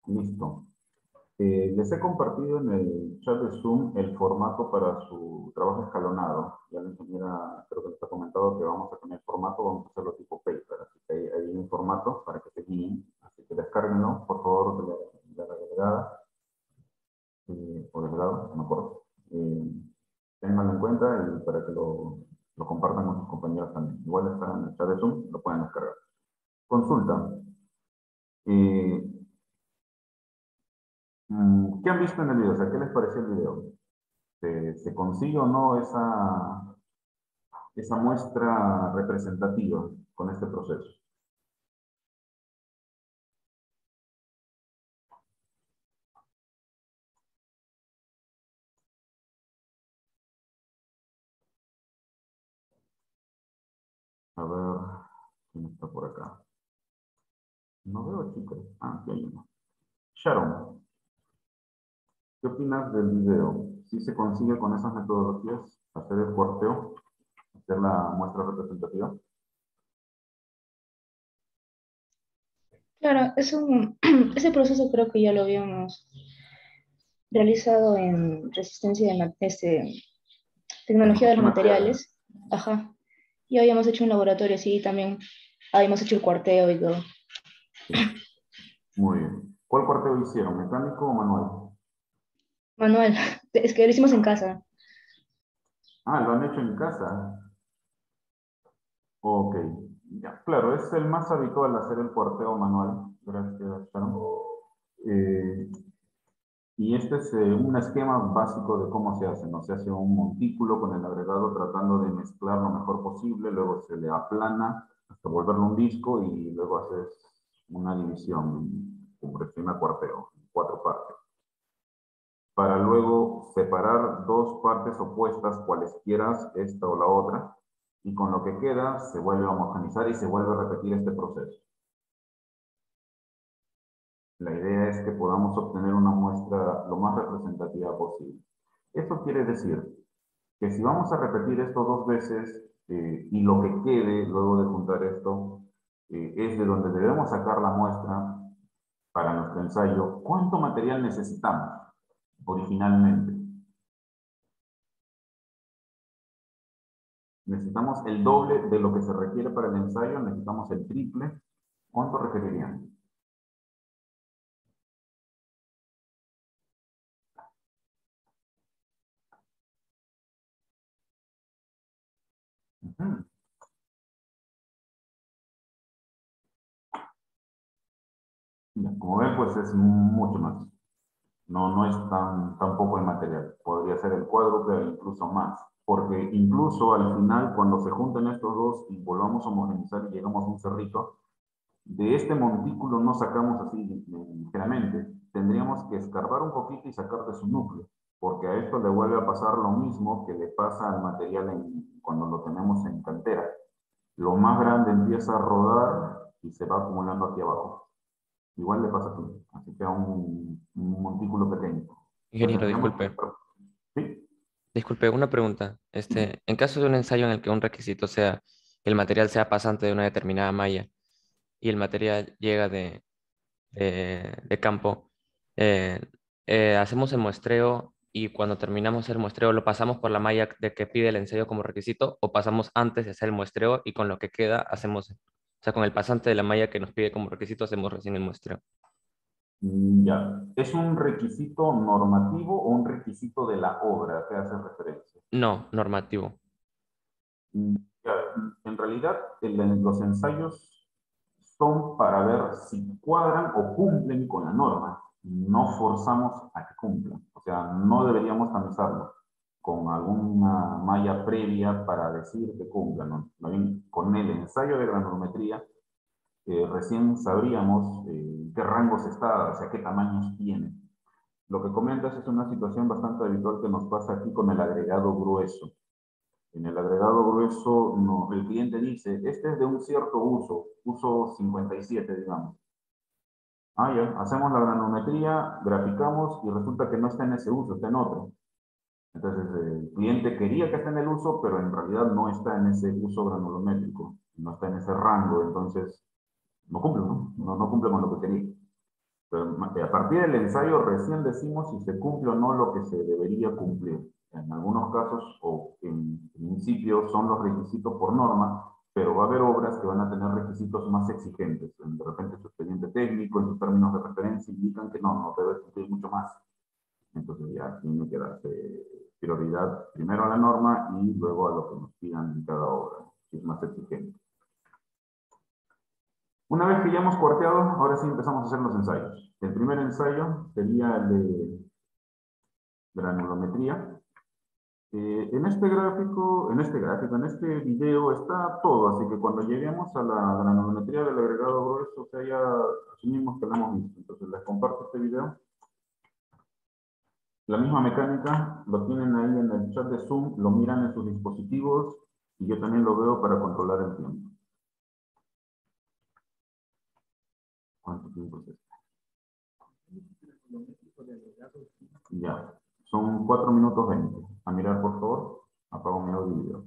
Listo. Les he compartido en el chat de Zoom el formato para su trabajo escalonado. Ya la ingeniera creo que les ha comentado que vamos a tener formato, vamos a hacerlo tipo paper. Así que hay un formato para que se guíen. Así que descárguenlo, por favor, de la delegada. O delegado, no me acuerdo. Ténganlo en cuenta y para que lo compartan con sus compañeros también. Igual está en el chat de Zoom, lo pueden descargar. Consulta. ¿Qué han visto en el video? O sea, ¿qué les pareció el video? ¿Se consigue o no esa muestra representativa con este proceso? A ver, ¿quién está por acá? No veo, chicos. Ah, aquí hay uno. Sharon, ¿qué opinas del video? ¿Sí se consigue con esas metodologías hacer el cuarteo, hacer la muestra representativa? Claro, ese proceso creo que ya lo habíamos realizado en resistencia de tecnología de los materiales. Ajá. Y habíamos hecho un laboratorio así también. Habíamos hecho el cuarteo y todo. Muy bien. ¿Cuál cuarteo hicieron? ¿Mecánico o manual? Manuel, es que lo hicimos en casa. Ah, ¿lo han hecho en casa? Ok. Ya, claro, es el más habitual hacer el cuarteo manual. Gracias, Sharon. Eh, Y este es un esquema básico de cómo se hace, ¿no? Se hace un montículo con el agregado tratando de mezclar lo mejor posible, luego se le aplana hasta volverlo un disco y luego haces una división, compresión a cuarteo, en 4 partes. Para luego separar 2 partes opuestas, cualesquiera, esta o la otra, y con lo que queda se vuelve a homogeneizar y se vuelve a repetir este proceso. La idea es que podamos obtener una muestra lo más representativa posible. Esto quiere decir que si vamos a repetir esto 2 veces y lo que quede luego de juntar esto es de donde debemos sacar la muestra para nuestro ensayo, ¿cuánto material necesitamos originalmente? ¿Necesitamos el doble de lo que se requiere para el ensayo? ¿Necesitamos el triple? ¿Cuánto requerirían? Ujú. Ya, como ven, pues es mucho más. No es tan poco el material. Podría ser el cuádruple o incluso más. Porque incluso al final, cuando se junten estos dos y volvamos a homogeneizar y llegamos a un cerrito, de este montículo no sacamos así ligeramente. Tendríamos que escarbar un poquito y sacar de su núcleo. Porque a esto le vuelve a pasar lo mismo que le pasa al material cuando lo tenemos en cantera. Lo más grande empieza a rodar y se va acumulando aquí abajo. Igual le pasa aquí, así que a un montículo pequeño. Ingeniero, Entonces, disculpe. ¿sí? Disculpe, una pregunta. En caso de un ensayo en el que un requisito sea que el material sea pasante de una determinada malla y el material llega de campo, eh, hacemos el muestreo y cuando terminamos el muestreo lo pasamos por la malla de que pide el ensayo como requisito o pasamos antes de hacer el muestreo y con lo que queda hacemos, o sea, con el pasante de la malla que nos pide como requisito hacemos recién el muestreo. Ya. ¿Es un requisito normativo o un requisito de la obra que hace referencia? No, normativo. Ya, en realidad, los ensayos son para ver si cuadran o cumplen con la norma. No forzamos a que cumplan. O sea, no deberíamos tamizarlo con alguna malla previa para decir que cumplan, ¿no? Más bien, con el ensayo de granulometría, recién sabríamos qué rangos está, o sea, qué tamaños tiene. Lo que comentas es una situación bastante habitual que nos pasa aquí con el agregado grueso. En el agregado grueso, el cliente dice, este es de un cierto uso 57, digamos. Ah, ya, hacemos la granulometría, graficamos y resulta que no está en ese uso, está en otro. Entonces, el cliente quería que esté en el uso, pero en realidad no está en ese uso granulométrico, no está en ese rango, entonces no cumple, ¿no? No cumple con lo que quería. A partir del ensayo recién decimos si se cumple o no lo que se debería cumplir. En algunos casos, o en principio, son los requisitos por norma, pero va a haber obras que van a tener requisitos más exigentes. De repente su expediente técnico, en sus términos de referencia, indican que no debe cumplir mucho más. Entonces ya tiene que darse prioridad primero a la norma y luego a lo que nos pidan en cada obra, si es más exigente. Una vez que ya hemos cuarteado, ahora sí empezamos a hacer los ensayos. El primer ensayo sería el de granulometría. En este video está todo, así que cuando lleguemos a la granulometría del agregado grueso, o sea, ya asumimos que lo hemos visto. Entonces les comparto este video. La misma mecánica, lo tienen ahí en el chat de Zoom, lo miran en sus dispositivos y yo también lo veo para controlar el tiempo. ¿Cuánto tiempo es este? Ya, son 4 minutos 20. A mirar, por favor. Apago mi audio y video.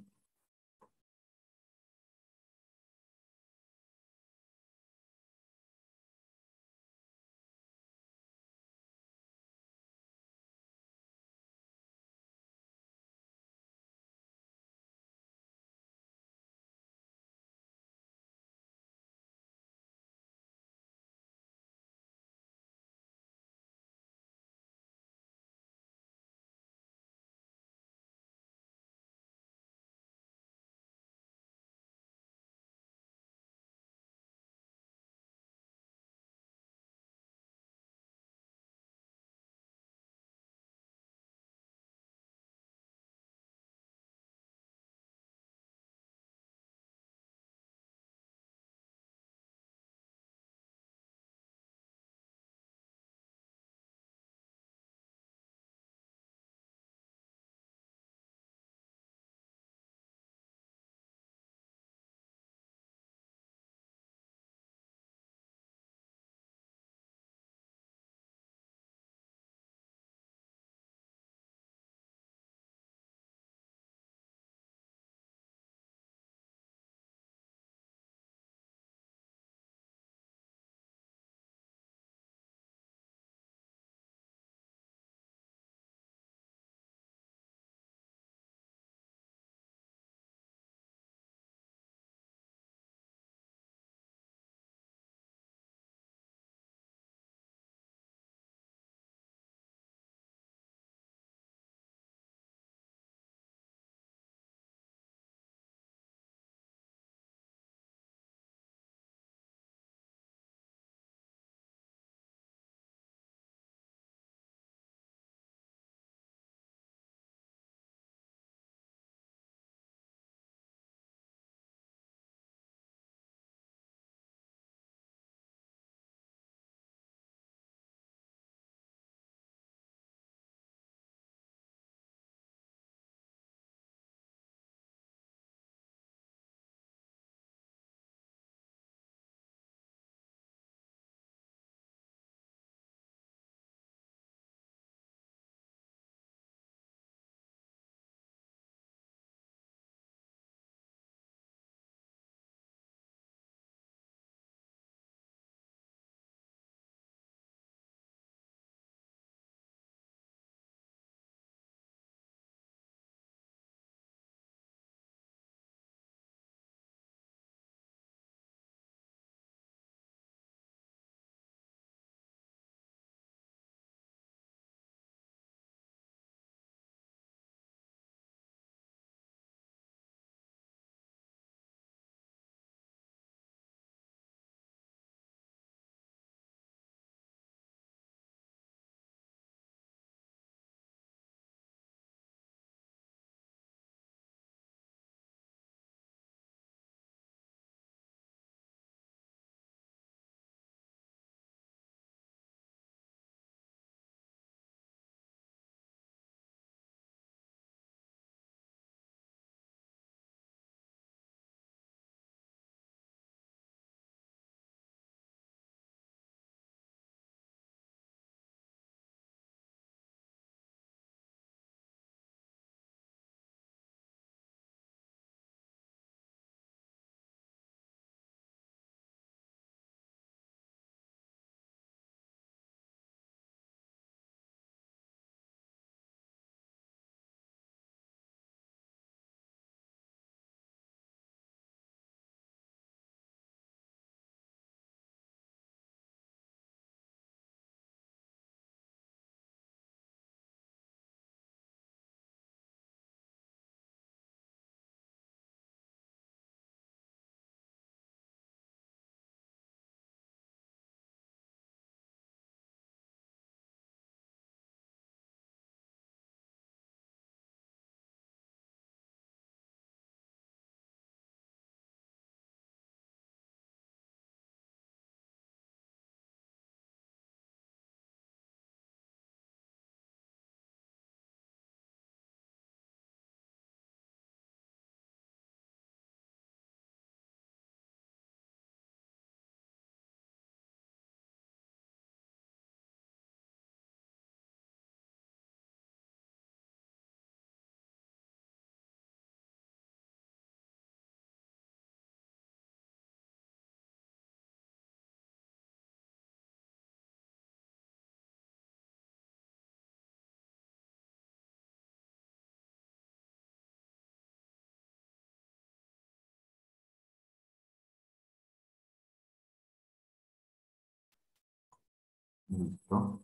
Listo.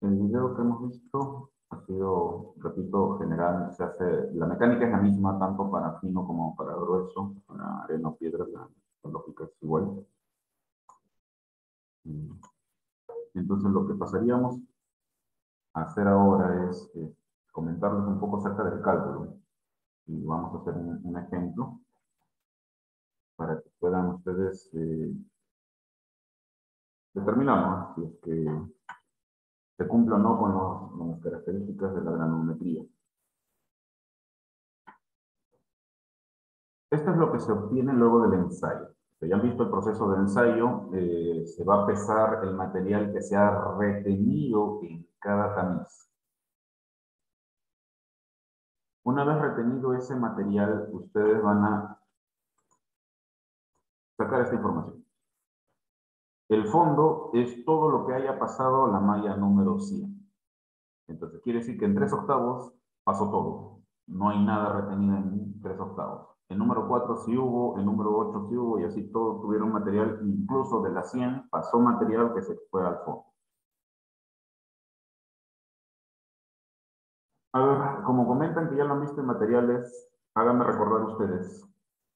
El video que hemos visto ha sido, repito, general, se hace, la mecánica es la misma tanto para fino como para grueso, para arena o piedra, la lógica es igual. Entonces lo que pasaríamos a hacer ahora es comentarles un poco acerca del cálculo. Y vamos a hacer un ejemplo para que puedan ustedes determinar, ¿no?, si es que se cumple o no con las características de la granometría. Esto es lo que se obtiene luego del ensayo. Ya han visto el proceso de ensayo, se va a pesar el material que se ha retenido en cada tamiz. Una vez retenido ese material, ustedes van a sacar esta información. El fondo es todo lo que haya pasado a la malla número 100. Entonces, quiere decir que en 3/8 pasó todo. No hay nada retenido en 3/8. El número 4 sí hubo, el número 8 sí hubo, y así todos tuvieron material, incluso de la 100 pasó material que se fue al fondo. A ver, como comentan que ya lo han visto en materiales, háganme recordar ustedes,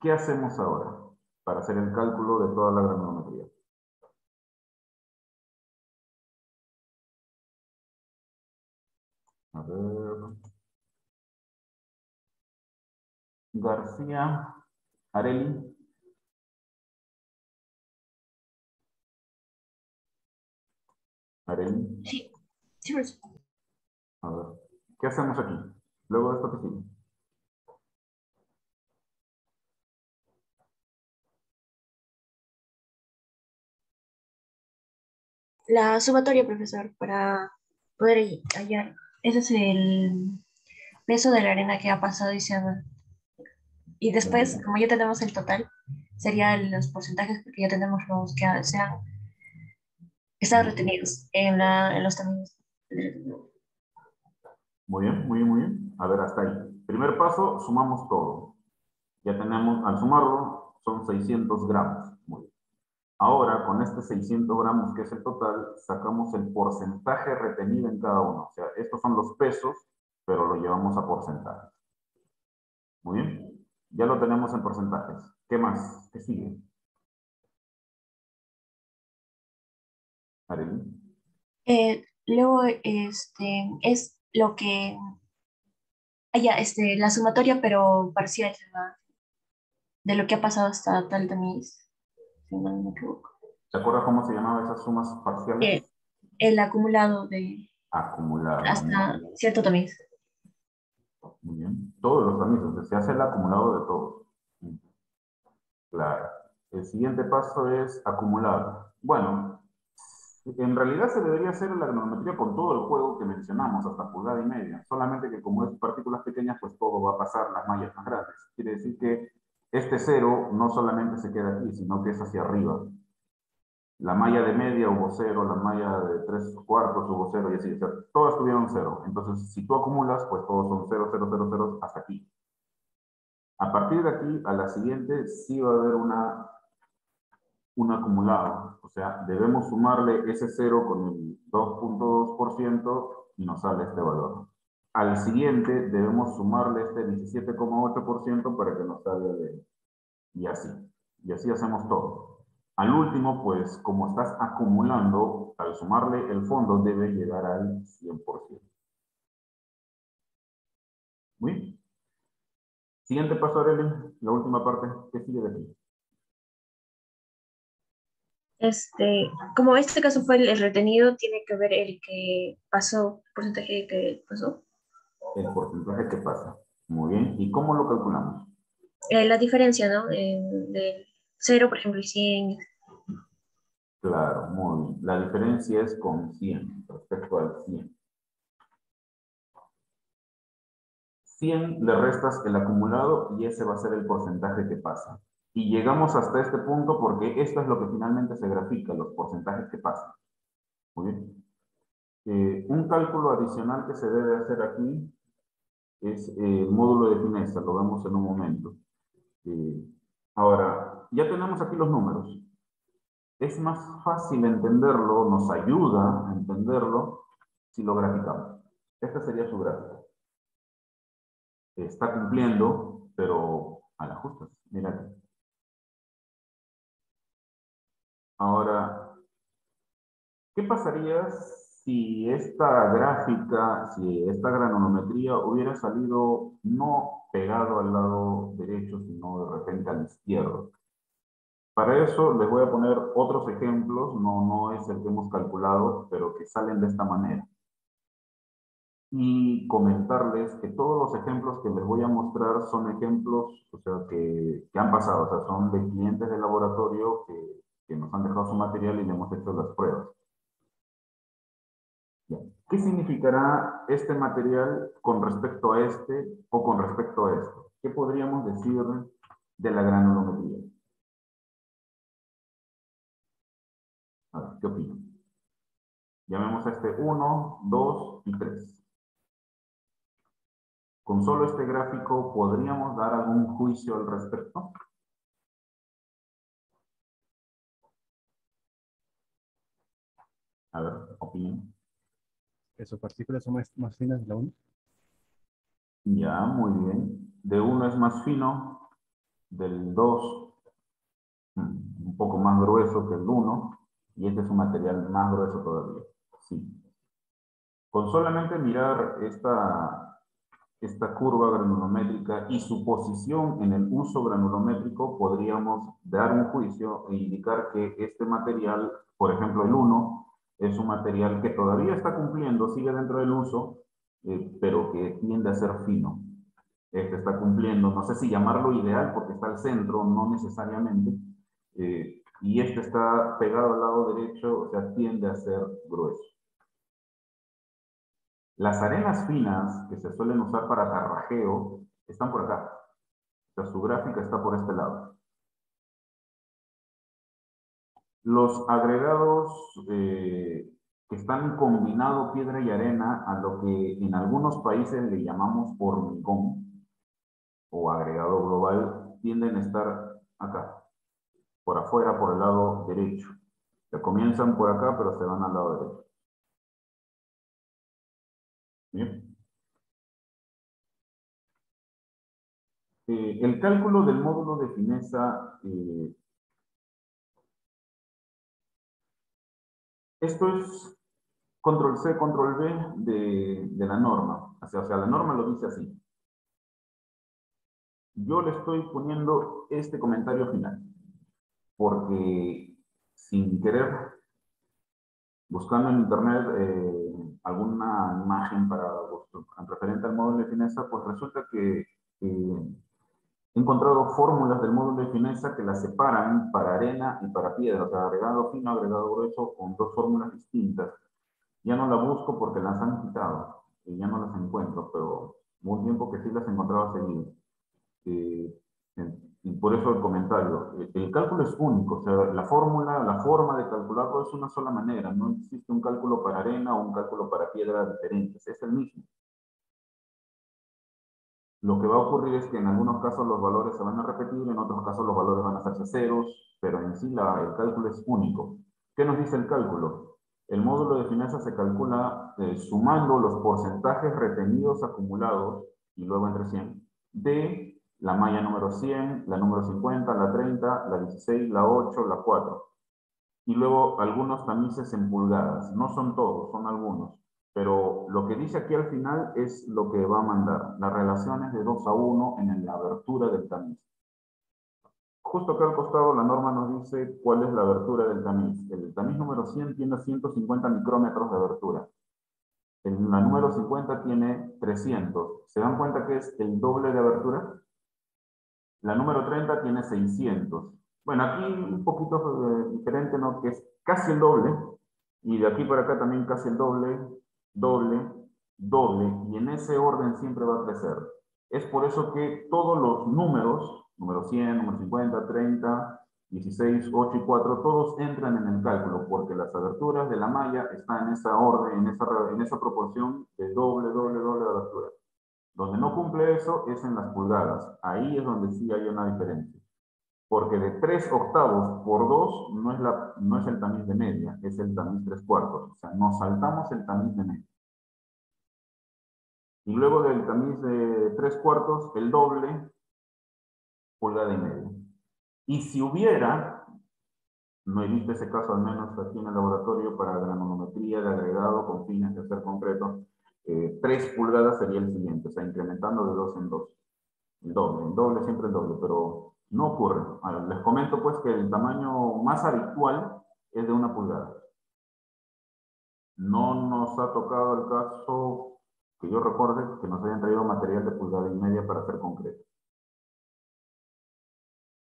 ¿qué hacemos ahora para hacer el cálculo de toda la granometría? A ver. García, Areli. Areli. Sí, sí, profesor. A ver, ¿qué hacemos aquí? Luego de esto que sigue. La sumatoria, profesor, para poder hallar. Ese es el peso de la arena que ha pasado y se ha... Y después, como ya tenemos el total, serían los porcentajes, porque ya tenemos los que están retenidos en los tamaños. Muy bien, muy bien, muy bien. A ver, hasta ahí. Primer paso, sumamos todo. Ya tenemos, al sumarlo, son 600 gramos. Muy bien. Ahora, con este 600 gramos, que es el total, sacamos el porcentaje retenido en cada uno. O sea, estos son los pesos, pero lo llevamos a porcentaje. Muy bien. Ya lo tenemos en porcentajes. ¿Qué más? ¿Qué sigue? Arely. Luego, es lo que haya, la sumatoria, pero parcial, de lo que ha pasado hasta tal tamiz, si no me equivoco. ¿Se acuerda cómo se llamaban esas sumas parciales? El acumulado de Acumulado. hasta cierto tamiz. Muy bien. Todos los tamices, se hace el acumulado de todos. Claro. El siguiente paso es acumular. Bueno, en realidad se debería hacer la granometría con todo el juego que mencionamos, hasta pulgada y media. Solamente que como es partículas pequeñas, pues todo va a pasar las mallas más grandes. Quiere decir que este cero no solamente se queda aquí, sino que es hacia arriba. La malla de media hubo cero, la malla de 3/4 hubo cero, y así. O sea, todas tuvieron cero. Entonces, si tú acumulas, pues todos son 0, 0, 0, 0 hasta aquí. A partir de aquí, a la siguiente, sí va a haber un acumulado. O sea, debemos sumarle ese 0 con el 2.2% y nos sale este valor. Al siguiente, debemos sumarle este 17,8% para que nos salga de... Y así. Y así hacemos todo. Al último, pues, como estás acumulando, al sumarle el fondo debe llegar al 100%. Muy bien. Siguiente paso, Arely, la última parte. ¿Qué sigue de aquí? Como este caso fue el retenido, tiene que ver el que pasó, el porcentaje que pasó. El porcentaje que pasa. Muy bien. ¿Y cómo lo calculamos? La diferencia, ¿no? Del 0, por ejemplo, y 100. Claro, muy bien. La diferencia es con 100, respecto al 100. 100 le restas el acumulado y ese va a ser el porcentaje que pasa. Y llegamos hasta este punto porque esto es lo que finalmente se grafica, los porcentajes que pasan. Muy bien. Un cálculo adicional que se debe hacer aquí es el módulo de fineza, lo vemos en un momento. Ahora, ya tenemos aquí los números. es más fácil entenderlo, nos ayuda a entenderlo si lo graficamos. Esta sería su gráfica. Está cumpliendo, pero a las justas. Mira aquí. Ahora, ¿qué pasaría si esta gráfica, si esta granulometría hubiera salido no pegado al lado derecho, sino de repente al izquierdo? Para eso les voy a poner otros ejemplos, no es el que hemos calculado, pero que salen de esta manera. Y comentarles que todos los ejemplos que les voy a mostrar son ejemplos, o sea, que han pasado, o sea, son de clientes de laboratorio que nos han dejado su material y le hemos hecho las pruebas. Bien. ¿Qué significará este material con respecto a este o con respecto a esto? ¿Qué podríamos decir de la granulometría? A ver, ¿qué opinan? Llamemos a este 1, 2 y 3. Con solo este gráfico, ¿podríamos dar algún juicio al respecto? A ver, opinión. Que sus partículas son más finas de la 1. Ya, muy bien. De 1 es más fino, del 2 un poco más grueso que el 1, y este es un material más grueso todavía. Sí. Con solamente mirar esta curva granulométrica y su posición en el uso granulométrico, podríamos dar un juicio e indicar que este material, por ejemplo el 1, es un material que todavía está cumpliendo, sigue dentro del uso, pero que tiende a ser fino. Este está cumpliendo, no sé si llamarlo ideal porque está al centro, no necesariamente, y este está pegado al lado derecho, o sea, tiende a ser grueso. Las arenas finas que se suelen usar para tarrajeo están por acá. O sea, su gráfica está por este lado. Los agregados que están combinado piedra y arena a lo que en algunos países le llamamos hormigón o agregado global, tienden a estar acá, por afuera, por el lado derecho. O sea, comienzan por acá, pero se van al lado derecho. ¿Bien? El cálculo del módulo de fineza, esto es control C, control V de la norma. O sea, la norma lo dice así. Yo le estoy poniendo este comentario final, porque sin querer, buscando en internet alguna imagen referente al módulo de fineza, pues resulta que he encontrado fórmulas del módulo de fineza que las separan para arena y para piedra, o sea, agregado fino, agregado grueso, con dos fórmulas distintas. Ya no la busco porque las han quitado y ya no las encuentro, pero hubo un tiempo que sí las encontraba seguido. Y por eso el comentario. El cálculo es único, o sea, la fórmula, la forma de calcularlo es una sola manera. No existe un cálculo para arena o un cálculo para piedra diferentes, es el mismo. Lo que va a ocurrir es que en algunos casos los valores se van a repetir, en otros casos los valores van a hacerse ceros, pero en sí el cálculo es único. ¿Qué nos dice el cálculo? El módulo de fineza se calcula sumando los porcentajes retenidos acumulados, y luego entre 100, de la malla número 100, la número 50, la 30, la 16, la 8, la 4. Y luego algunos tamices en pulgadas. No son todos, son algunos. Pero lo que dice aquí al final es lo que va a mandar. Las relaciones de 2 a 1 en la abertura del tamiz. Justo acá al costado la norma nos dice cuál es la abertura del tamiz. El tamiz número 100 tiene 150 micrómetros de abertura. La número 50 tiene 300. ¿Se dan cuenta que es el doble de abertura? La número 30 tiene 600. Bueno, aquí un poquito diferente, ¿no? Que es casi el doble. Y de aquí para acá también casi el doble, doble, doble. Y en ese orden siempre va a crecer. Es por eso que todos los números, número 100, número 50, 30, 16, 8 y 4, todos entran en el cálculo, porque las aberturas de la malla están en esa orden, en esa proporción de doble, doble, doble de abertura. Donde no cumple eso es en las pulgadas. Ahí es donde sí hay una diferencia. Porque de 3 octavos por 2 no es el tamiz de media, es el tamiz 3 cuartos. O sea, nos saltamos el tamiz de media. Y luego del tamiz de 3 cuartos, el doble, pulgada y media. Y si hubiera, no he visto ese caso al menos aquí en el laboratorio para granulometría de agregado con fines de hacer concreto, 3 pulgadas sería el siguiente, o sea, incrementando de 2 en 2. El doble, siempre el doble, pero no ocurre. Les comento pues que el tamaño más habitual es de 1 pulgada. No nos ha tocado el caso que yo recuerde que nos hayan traído material de pulgada y media para hacer concreto.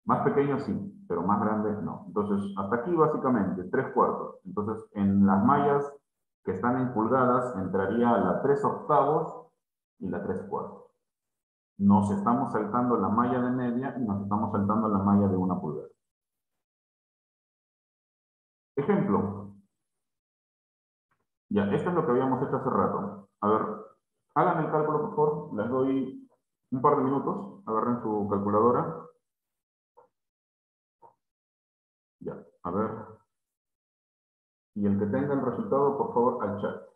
Más pequeños sí, pero más grandes no. Entonces, hasta aquí básicamente, 3 cuartos. Entonces, en las mallas que están en pulgadas, entraría la 3 octavos y la 3 cuartos. Nos estamos saltando la malla de media y nos estamos saltando la malla de 1 pulgada. Ejemplo. Ya, esto es lo que habíamos hecho hace rato. A ver, hagan el cálculo, por favor. Les doy un par de minutos. Agarren su calculadora. Ya, a ver. Y el que tenga el resultado, por favor, al chat.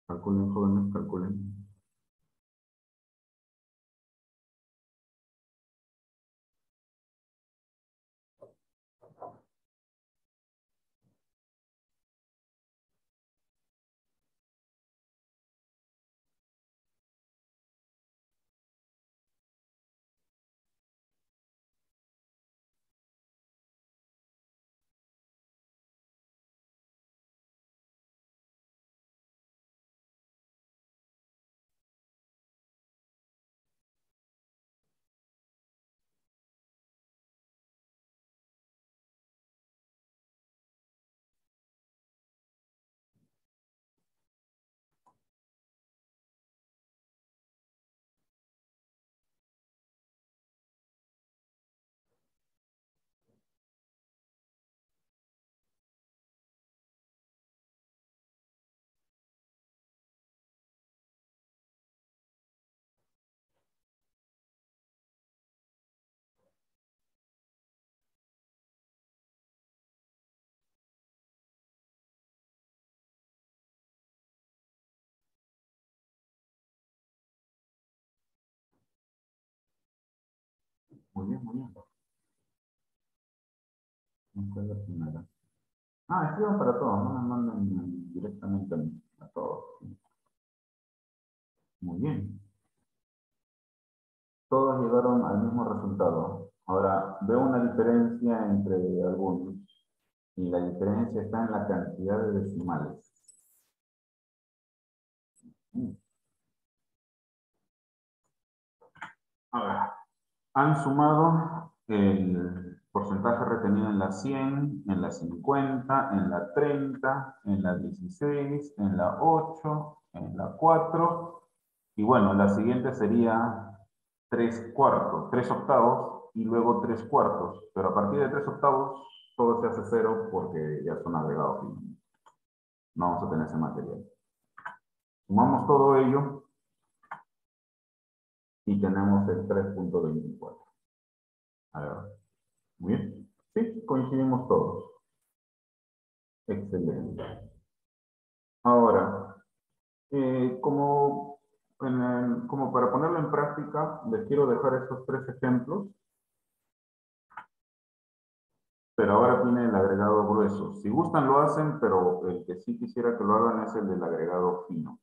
Calculen, jóvenes, calculen. Muy bien, muy bien. Esta es la primera. Escriban para todos, no me manden directamente a todos. Muy bien. Todos llegaron al mismo resultado. Ahora, veo una diferencia entre algunos. Y la diferencia está en la cantidad de decimales. A ver, han sumado el porcentaje retenido en la 100, en la 50, en la 30, en la 16, en la 8, en la 4. Y bueno, la siguiente sería 3 cuartos, 3 octavos y luego 3 cuartos. Pero a partir de 3 octavos todo se hace cero porque ya son agregados finos. No vamos a tener ese material. Sumamos todo ello y tenemos el 3.24. A ver, muy bien. Sí, coincidimos todos. Excelente. Ahora, como para ponerlo en práctica, les quiero dejar estos 3 ejemplos. Pero ahora tiene el agregado grueso. Si gustan lo hacen, pero el que sí quisiera que lo hagan es el del agregado fino.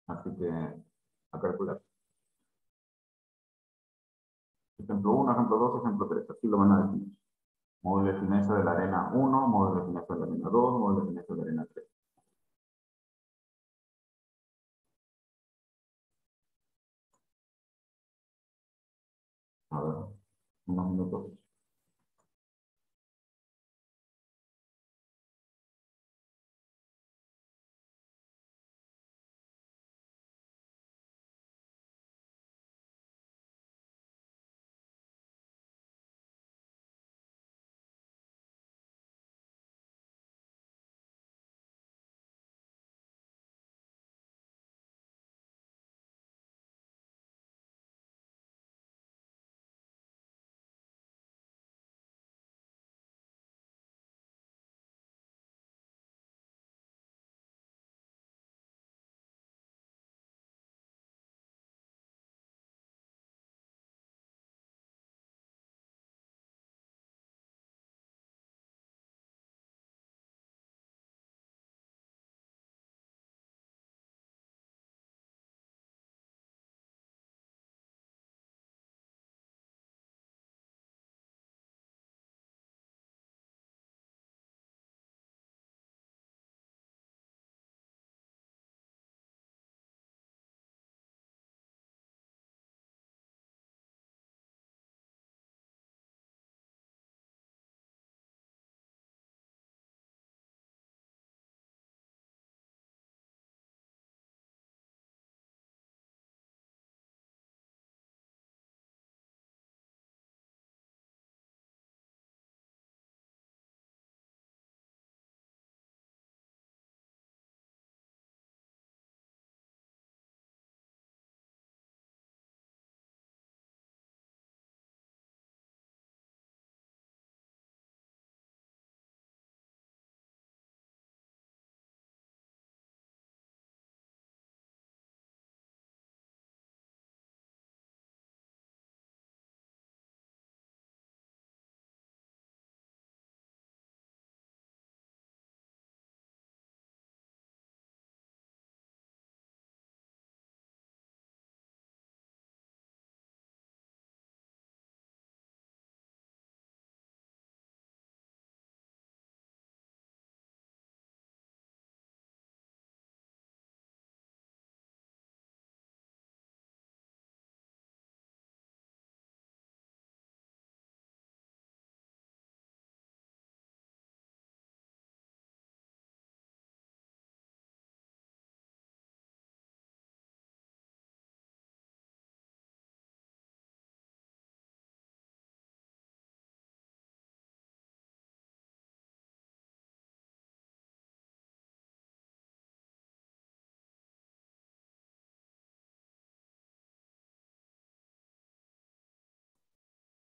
Así que a calcular. Ejemplo 1, ejemplo 2, ejemplo 3. Así lo van a definir. Módulo de fineza de la arena 1, módulo de fineza de la arena 2, módulo de fineza de la arena 3. A ver, unos minutos.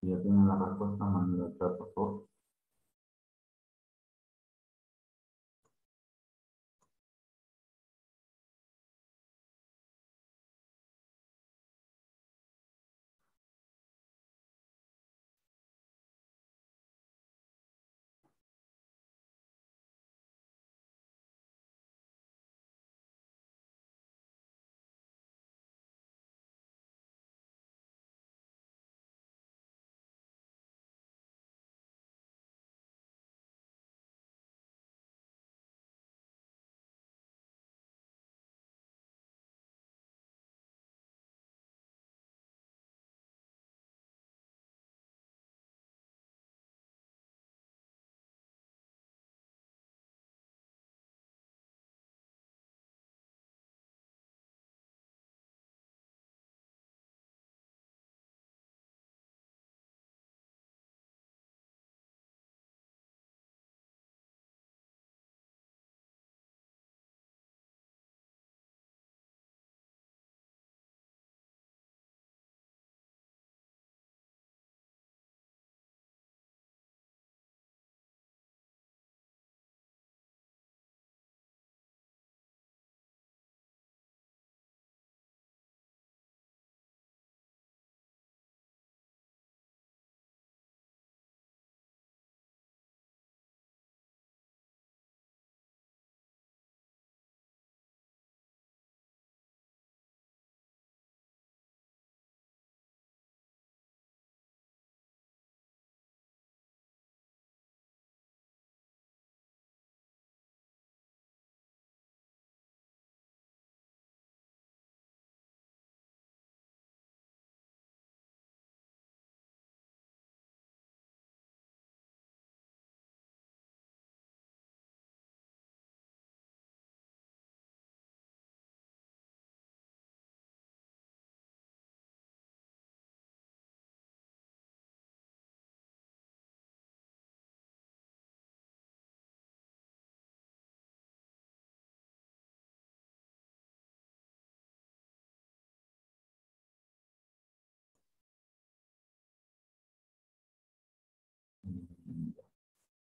Si ya tienen la respuesta, manden el chat, por favor.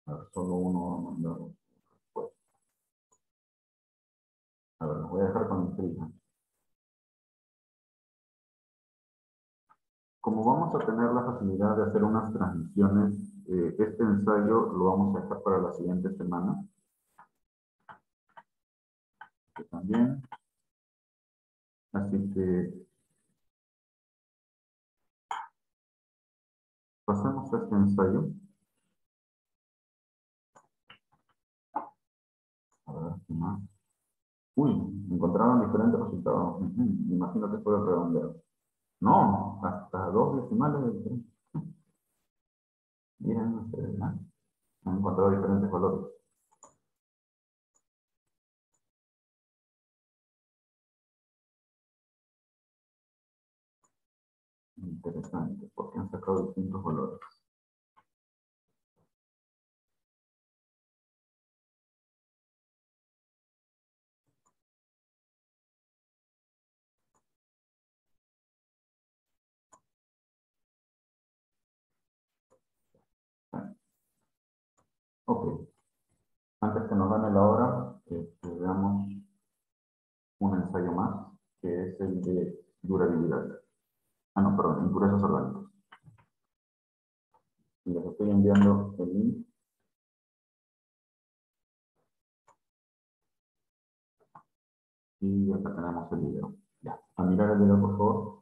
A ver, solo uno va a mandar respuesta. A ver, los voy a dejar con intriga. Como vamos a tener la facilidad de hacer unas transmisiones, este ensayo lo vamos a dejar para la siguiente semana. Que también. Así que pasemos a este ensayo. A ver, ¿qué más? Uy, encontraron diferentes resultados. Me imagino que fue el redondeo. No, hasta dos decimales de diferencia. Miren ustedes, ¿no? Han encontrado diferentes valores. Interesante, porque han sacado distintos valores. Ok, antes que nos gane la hora, veamos un ensayo más, que es el de durabilidad. Ah, no, perdón, impurezas orgánicas. Y les estoy enviando el link. Y acá tenemos el video. Ya, a mirar el video, por favor.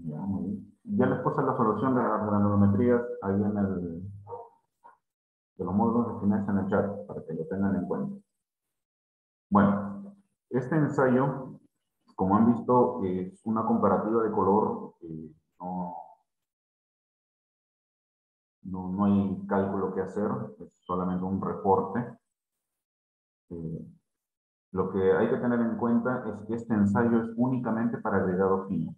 Ya, muy bien. Ya les puse la solución de las granulometrías ahí en de los módulos de finanzas en el chat, para que lo tengan en cuenta. Bueno, este ensayo, como han visto, es una comparativa de color. No, no hay cálculo que hacer, es solamente un reporte. Eh, lo que hay que tener en cuenta es que este ensayo es únicamente para agregado fino.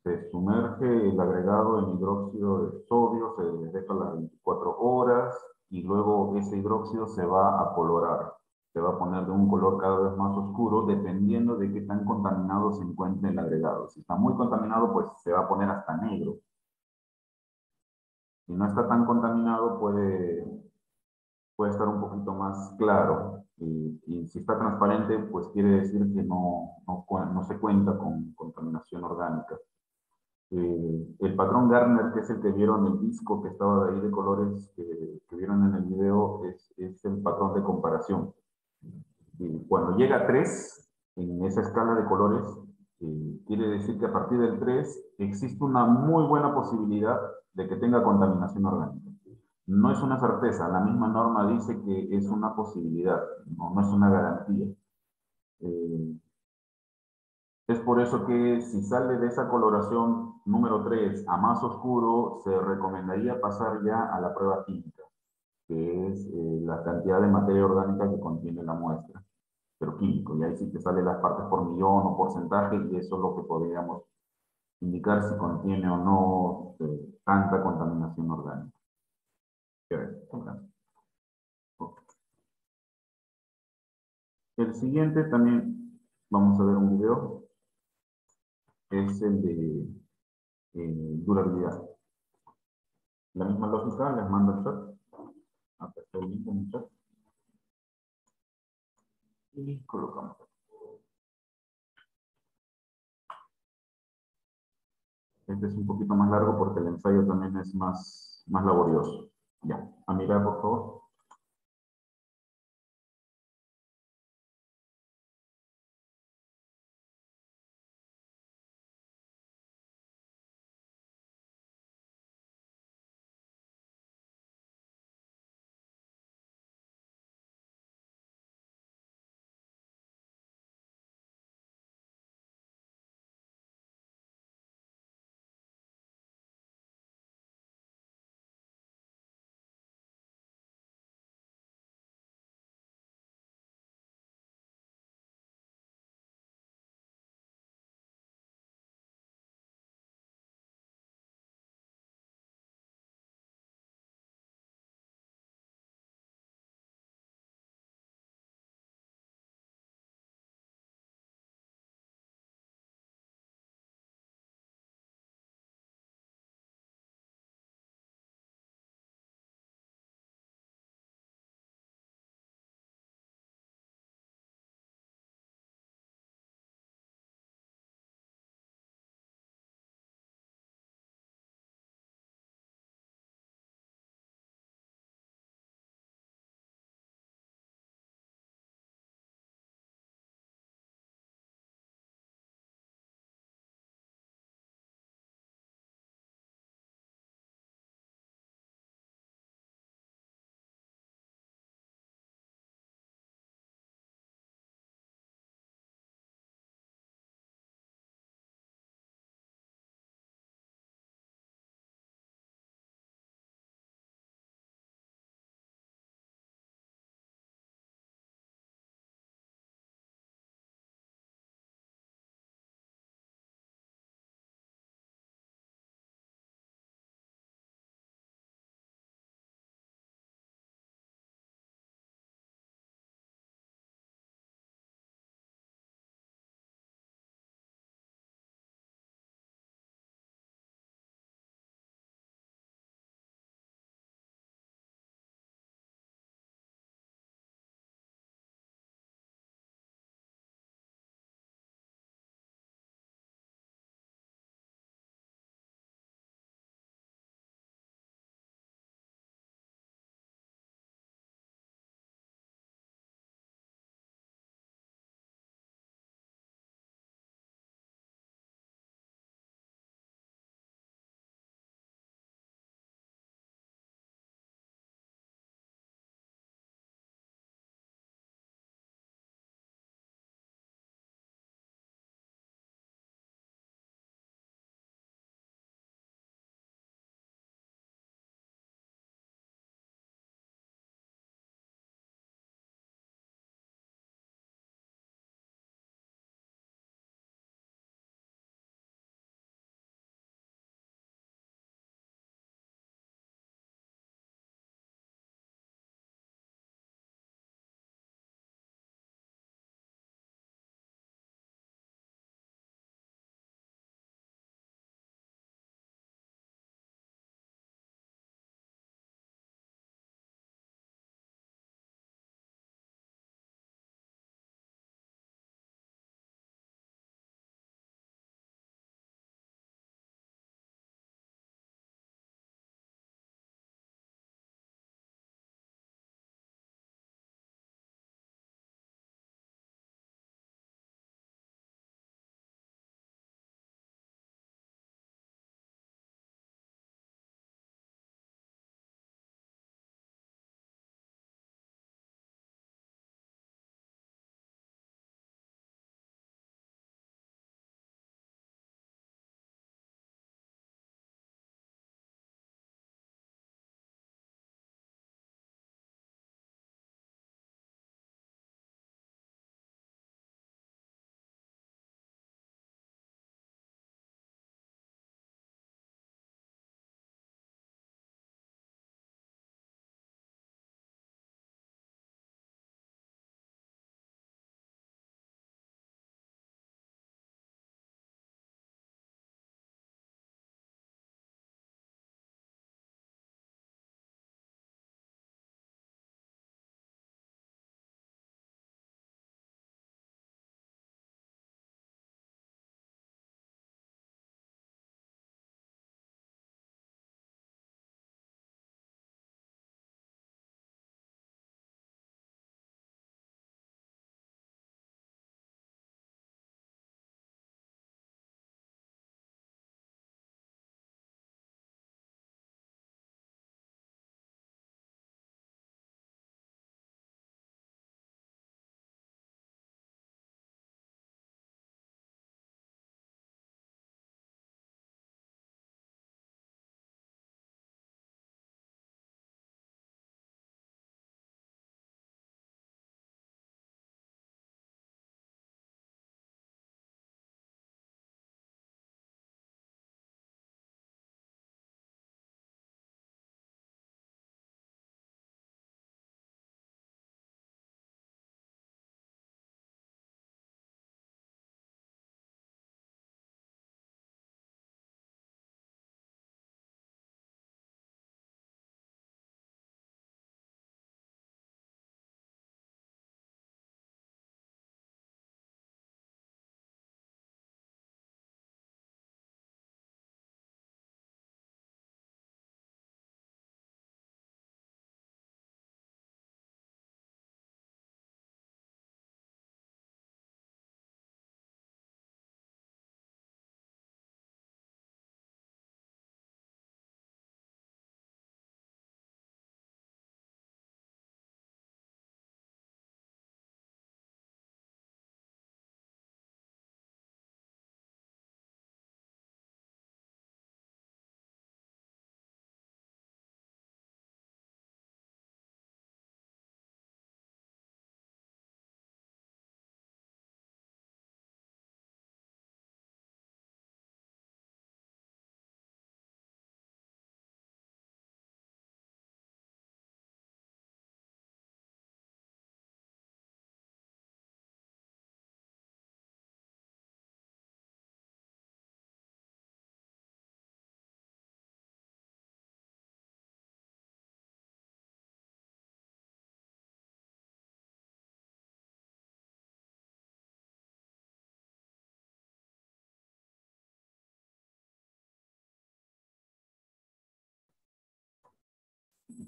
Se sumerge el agregado en hidróxido de sodio, se deja las 24 horas y luego ese hidróxido se va a colorar. Se va a poner de un color cada vez más oscuro dependiendo de qué tan contaminado se encuentre el agregado. Si está muy contaminado, pues se va a poner hasta negro. Si no está tan contaminado, puede estar un poquito más claro. Y si está transparente, pues quiere decir que no se cuenta con contaminación orgánica. El patrón Gartner, que es el que vieron el disco que estaba ahí de colores que vieron en el video, es el patrón de comparación. Y cuando llega a 3 en esa escala de colores, quiere decir que a partir del 3 existe una muy buena posibilidad de que tenga contaminación orgánica. No es una certeza, la misma norma dice que es una posibilidad, no es una garantía. Es por eso que si sale de esa coloración número 3 a más oscuro, se recomendaría pasar ya a la prueba química, que es la cantidad de materia orgánica que contiene la muestra, pero químico, y ahí sí te sale las partes por millón o porcentaje, y eso es lo que podríamos indicar si contiene o no tanta contaminación orgánica. El siguiente también vamos a ver un video, es el de durabilidad. La misma lógica, les mando el chat. Acá está el link en el chat. Y colocamos. Este es un poquito más largo porque el ensayo también es más laborioso. Ya, a mirar por favor.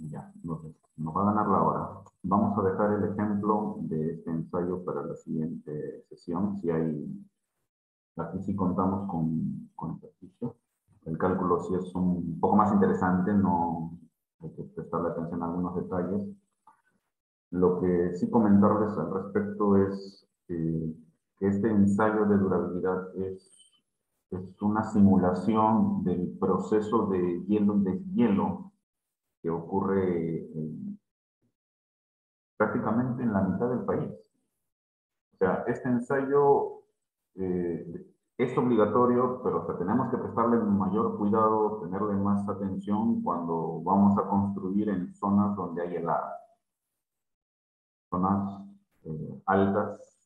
Ya, nos va a ganar la hora. Vamos a dejar el ejemplo de este ensayo para la siguiente sesión. Si hay, aquí sí contamos con ejercicio. El cálculo sí es un poco más interesante, no hay que prestarle atención a algunos detalles. Lo que sí comentarles al respecto es que este ensayo de durabilidad es una simulación del proceso de hielo y deshielo que ocurre prácticamente en la mitad del país. O sea, este ensayo es obligatorio, pero tenemos que prestarle mayor cuidado, tenerle más atención cuando vamos a construir en zonas donde hay helada. Zonas altas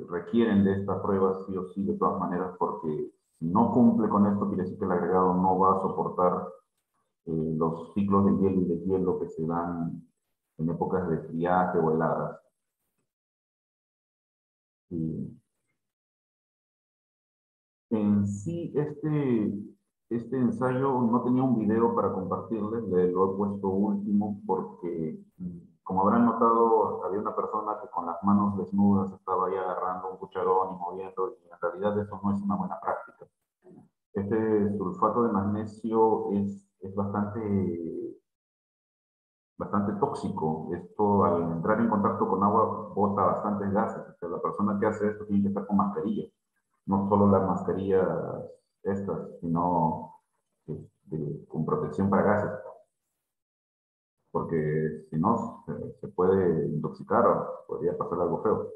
requieren de esta prueba sí o sí de todas maneras, porque si no cumple con esto, quiere decir que el agregado no va a soportar los ciclos de hielo y deshielo que se dan en épocas de friaje o heladas. En sí, este ensayo no tenía un video para compartirles, lo he puesto último porque, como habrán notado, había una persona que con las manos desnudas estaba ahí agarrando un cucharón y moviendo, y en realidad eso no es una buena práctica. Este sulfato de magnesio es bastante tóxico. Esto, al entrar en contacto con agua, bota bastantes gases. O sea, la persona que hace esto tiene que estar con mascarilla. No solo las mascarillas estas, sino con protección para gases. Porque si no, se puede intoxicar o podría pasar algo feo.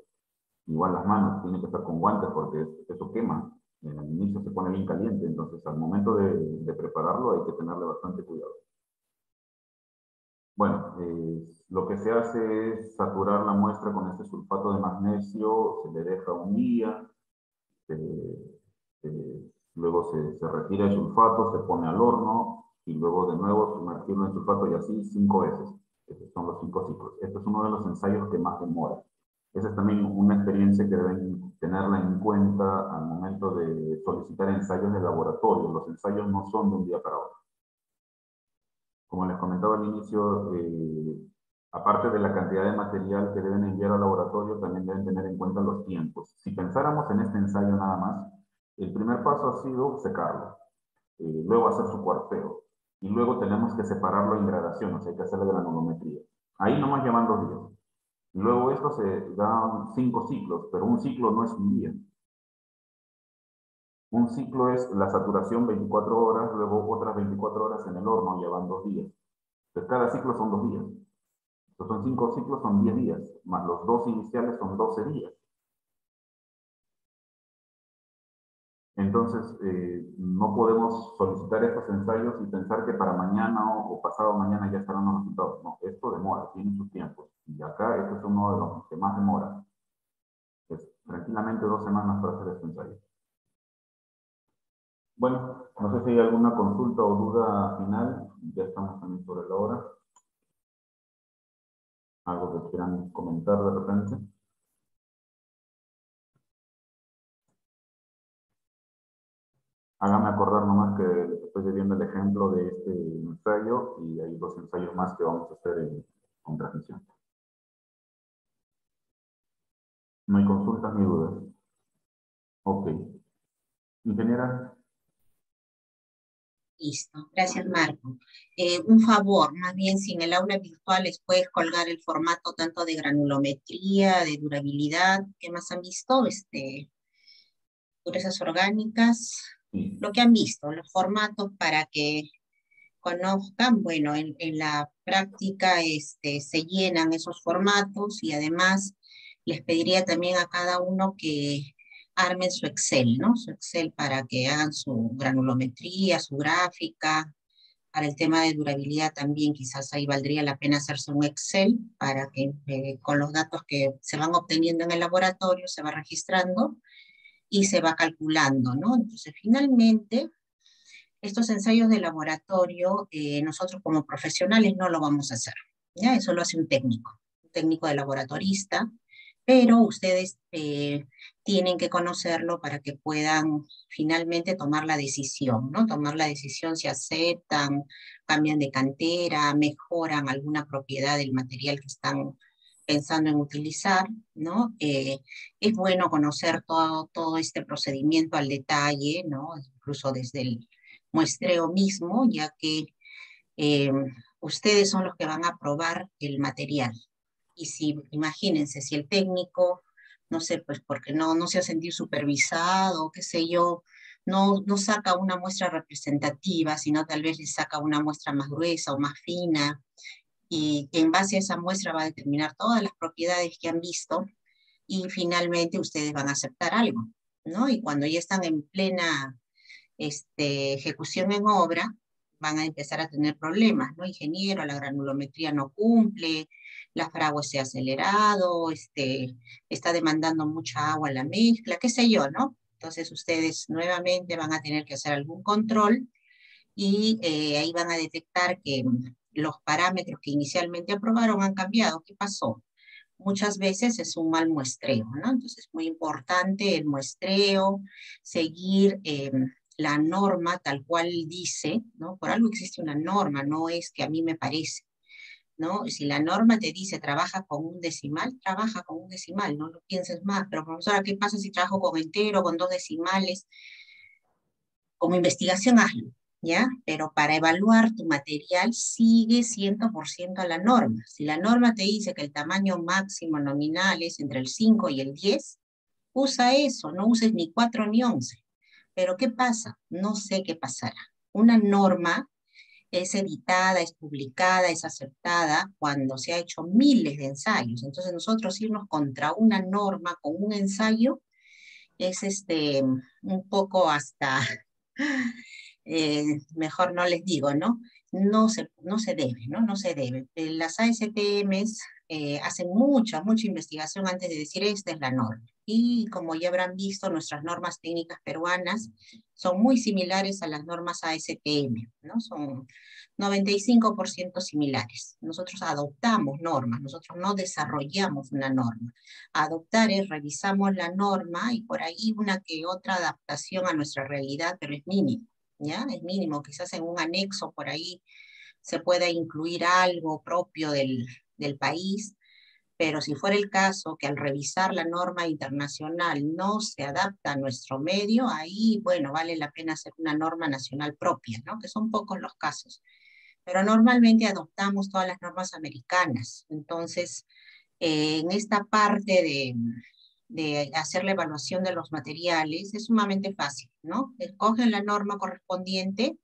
Igual las manos, tienen que estar con guantes porque eso quema. En el inicio se pone bien caliente, entonces al momento de prepararlo hay que tenerle bastante cuidado. Bueno, lo que se hace es saturar la muestra con este sulfato de magnesio, se le deja un día, luego se retira el sulfato, se pone al horno y luego de nuevo sumergirlo en sulfato y así 5 veces. Estos son los 5 ciclos. Este es uno de los ensayos que más demora. Esa es también una experiencia que deben tenerla en cuenta al momento de solicitar ensayos de laboratorio. Los ensayos no son de un día para otro. Como les comentaba al inicio, aparte de la cantidad de material que deben enviar al laboratorio, también deben tener en cuenta los tiempos. Si pensáramos en este ensayo nada más, el primer paso ha sido secarlo, luego hacer su cuarteo, y luego tenemos que separarlo en gradación, o sea, hay que hacer la granulometría. Ahí nomás llevan 2 días. Luego esto se dan 5 ciclos, pero un ciclo no es un día. Un ciclo es la saturación 24 horas, luego otras 24 horas en el horno, llevan 2 días. Entonces cada ciclo son 2 días. Entonces son 5 ciclos, son 10 días, más los 2 iniciales son 12 días. Entonces, no podemos solicitar estos ensayos y pensar que para mañana o pasado mañana ya estarán los resultados. No, esto demora, tiene sus tiempos. Y acá este es uno de los que más demora. Es tranquilamente 2 semanas para hacer este ensayo. Bueno, no sé si hay alguna consulta o duda final. Ya estamos también sobre la hora. ¿Algo que quieran comentar de repente? Háganme acordar nomás que les estoy viendo el ejemplo de este ensayo y hay 2 ensayos más que vamos a hacer con transmisión. No hay consultas ni dudas. Ok. Ingeniera. Listo, gracias Marco. Un favor, más bien si en el aula virtual les puedes colgar el formato tanto de granulometría, de durabilidad, ¿qué más han visto? Purezas orgánicas, lo que han visto, los formatos para que conozcan. Bueno, en la práctica se llenan esos formatos y además les pediría también a cada uno que armen su Excel, ¿no? Su Excel para que hagan su granulometría, su gráfica. Para el tema de durabilidad también quizás ahí valdría la pena hacerse un Excel para que con los datos que se van obteniendo en el laboratorio se va registrando y se va calculando, ¿no? Entonces, finalmente, estos ensayos de laboratorio, nosotros como profesionales no lo vamos a hacer, ¿ya? Eso lo hace un técnico de laboratorista, pero ustedes tienen que conocerlo para que puedan finalmente tomar la decisión, ¿no? Tomar la decisión si aceptan, cambian de cantera, mejoran alguna propiedad del material que están pensando en utilizar, ¿no? Es bueno conocer todo este procedimiento al detalle, ¿no? Incluso desde el muestreo mismo, ya que ustedes son los que van a probar el material. Y si, imagínense, si el técnico, no sé, pues porque no se ha sentido supervisado, qué sé yo, no saca una muestra representativa, sino tal vez le saca una muestra más gruesa o más fina, y en base a esa muestra va a determinar todas las propiedades que han visto, y finalmente ustedes van a aceptar algo, ¿no? Y cuando ya están en plena ejecución en obra, van a empezar a tener problemas, ¿no? Ingeniero, la granulometría no cumple, la fragua se ha acelerado, está demandando mucha agua la mezcla, qué sé yo, ¿no? Entonces ustedes nuevamente van a tener que hacer algún control y ahí van a detectar que los parámetros que inicialmente aprobaron han cambiado. ¿Qué pasó? Muchas veces es un mal muestreo, ¿no? Entonces es muy importante el muestreo, seguir la norma tal cual dice, ¿no? Por algo existe una norma, no es que a mí me parece, ¿no? Si la norma te dice trabaja con un decimal, trabaja con un decimal, no lo pienses más. Pero profesora, ¿qué pasa si trabajo con entero, con 2 decimales? Como investigación hazlo, ¿ya? Pero para evaluar tu material sigue 100% a la norma. Si la norma te dice que el tamaño máximo nominal es entre el 5 y el 10, usa eso, no uses ni 4 ni 11. Pero ¿qué pasa? No sé qué pasará. Una norma es editada, es publicada, es aceptada cuando se ha hecho miles de ensayos. Entonces nosotros irnos contra una norma con un ensayo es un poco hasta, mejor no les digo, ¿no? No se debe, ¿no? No se debe. Las ASTMs hacen mucha investigación antes de decir esta es la norma. Y como ya habrán visto, nuestras normas técnicas peruanas son muy similares a las normas ASTM, ¿no? Son 95% similares. Nosotros adoptamos normas, nosotros no desarrollamos una norma. Adoptar es revisamos la norma y por ahí una que otra adaptación a nuestra realidad, pero es mínimo, ¿ya? Es mínimo, quizás en un anexo por ahí se pueda incluir algo propio del país, pero si fuera el caso que al revisar la norma internacional no se adapta a nuestro medio, ahí, bueno, vale la pena hacer una norma nacional propia, ¿no? Que son pocos los casos. Pero normalmente adoptamos todas las normas americanas. Entonces, en esta parte de hacer la evaluación de los materiales es sumamente fácil, ¿no? Escogen la norma correspondiente,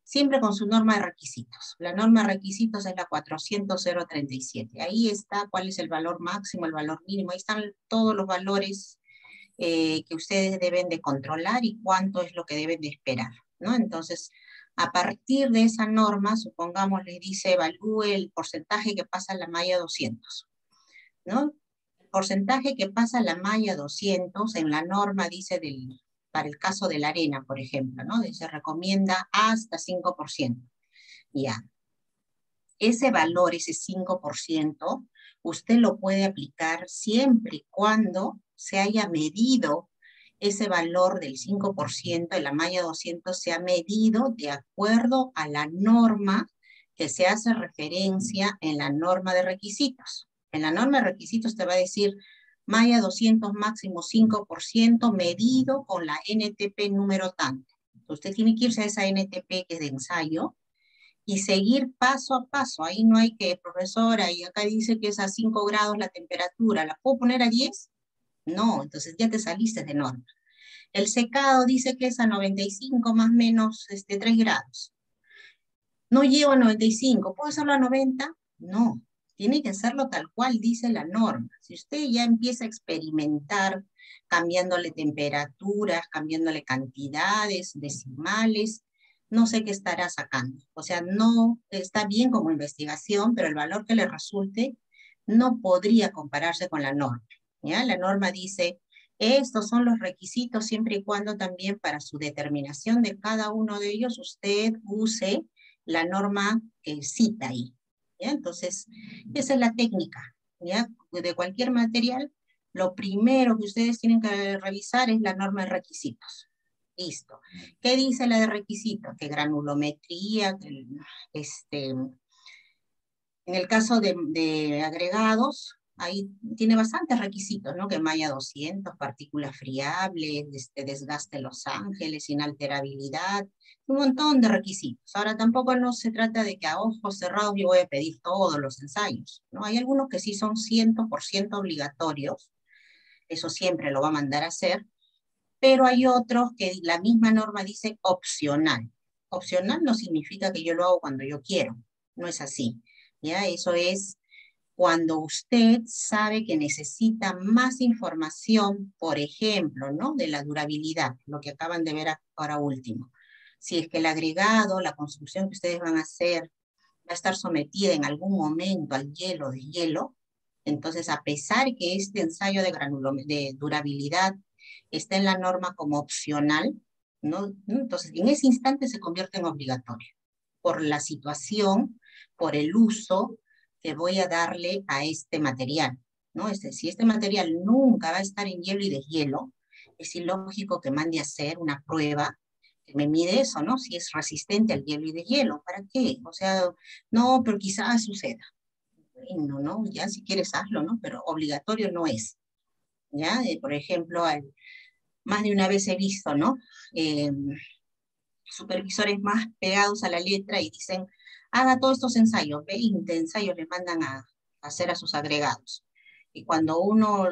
siempre con su norma de requisitos. La norma de requisitos es la 400.037. Ahí está cuál es el valor máximo, el valor mínimo. Ahí están todos los valores que ustedes deben de controlar y cuánto es lo que deben de esperar, ¿no? Entonces, a partir de esa norma, supongamos, les dice, evalúe el porcentaje que pasa a la malla 200, ¿no? El porcentaje que pasa a la malla 200 en la norma dice para el caso de la arena, por ejemplo, ¿no? Se recomienda hasta 5%. Ya. Ese valor, ese 5%, usted lo puede aplicar siempre y cuando se haya medido ese valor del 5% de la malla 200 se ha medido de acuerdo a la norma que se hace referencia en la norma de requisitos. En la norma de requisitos te va a decir malla 200 máximo 5% medido con la NTP número tanto. Usted tiene que irse a esa NTP que es de ensayo y seguir paso a paso. Ahí no hay que, profesora, y acá dice que es a 5 grados la temperatura, ¿la puedo poner a 10? No, entonces ya te saliste de norma. El secado dice que es a 95 más o menos 3 grados. No llego a 95, ¿puedo hacerlo a 90? No, tiene que hacerlo tal cual dice la norma. Si usted ya empieza a experimentar cambiándole temperaturas, cambiándole cantidades, decimales, no sé qué estará sacando. O sea, no está bien como investigación, pero el valor que le resulte no podría compararse con la norma, ¿ya? La norma dice, estos son los requisitos siempre y cuando también para su determinación de cada uno de ellos usted use la norma que cita ahí, ¿ya? Entonces, esa es la técnica, ¿ya? De cualquier material, lo primero que ustedes tienen que revisar es la norma de requisitos. Listo. ¿Qué dice la de requisitos? Que granulometría, en el caso de agregados, ahí tiene bastantes requisitos, ¿no? Que malla 200, partículas friables, desgaste en Los Ángeles, inalterabilidad, un montón de requisitos. Ahora tampoco no se trata de que a ojos cerrados yo voy a pedir todos los ensayos, ¿no? Hay algunos que sí son 100% obligatorios, eso siempre lo va a mandar a hacer, pero hay otros que la misma norma dice opcional. Opcional no significa que yo lo hago cuando yo quiero, no es así. ¿Ya? Eso es cuando usted sabe que necesita más información, por ejemplo, ¿no? De la durabilidad, lo que acaban de ver ahora último. Si es que el agregado, la construcción que ustedes van a hacer, va a estar sometida en algún momento al hielo de hielo, entonces a pesar que este ensayo de durabilidad está en la norma como opcional, ¿no? Entonces en ese instante se convierte en obligatorio, por la situación, por el uso que voy a darle a este material, ¿no? Si este material nunca va a estar en hielo y deshielo, es ilógico que mande a hacer una prueba que me mide eso, ¿no? Si es resistente al hielo y deshielo, ¿para qué? O sea, no, pero quizás suceda. Bueno, ¿no? Ya si quieres hazlo, ¿no? Pero obligatorio no es, ¿ya? Por ejemplo, más de una vez he visto, ¿no? Supervisores más pegados a la letra y dicen, haga todos estos ensayos, 20 ensayos le mandan a hacer a sus agregados. Y cuando uno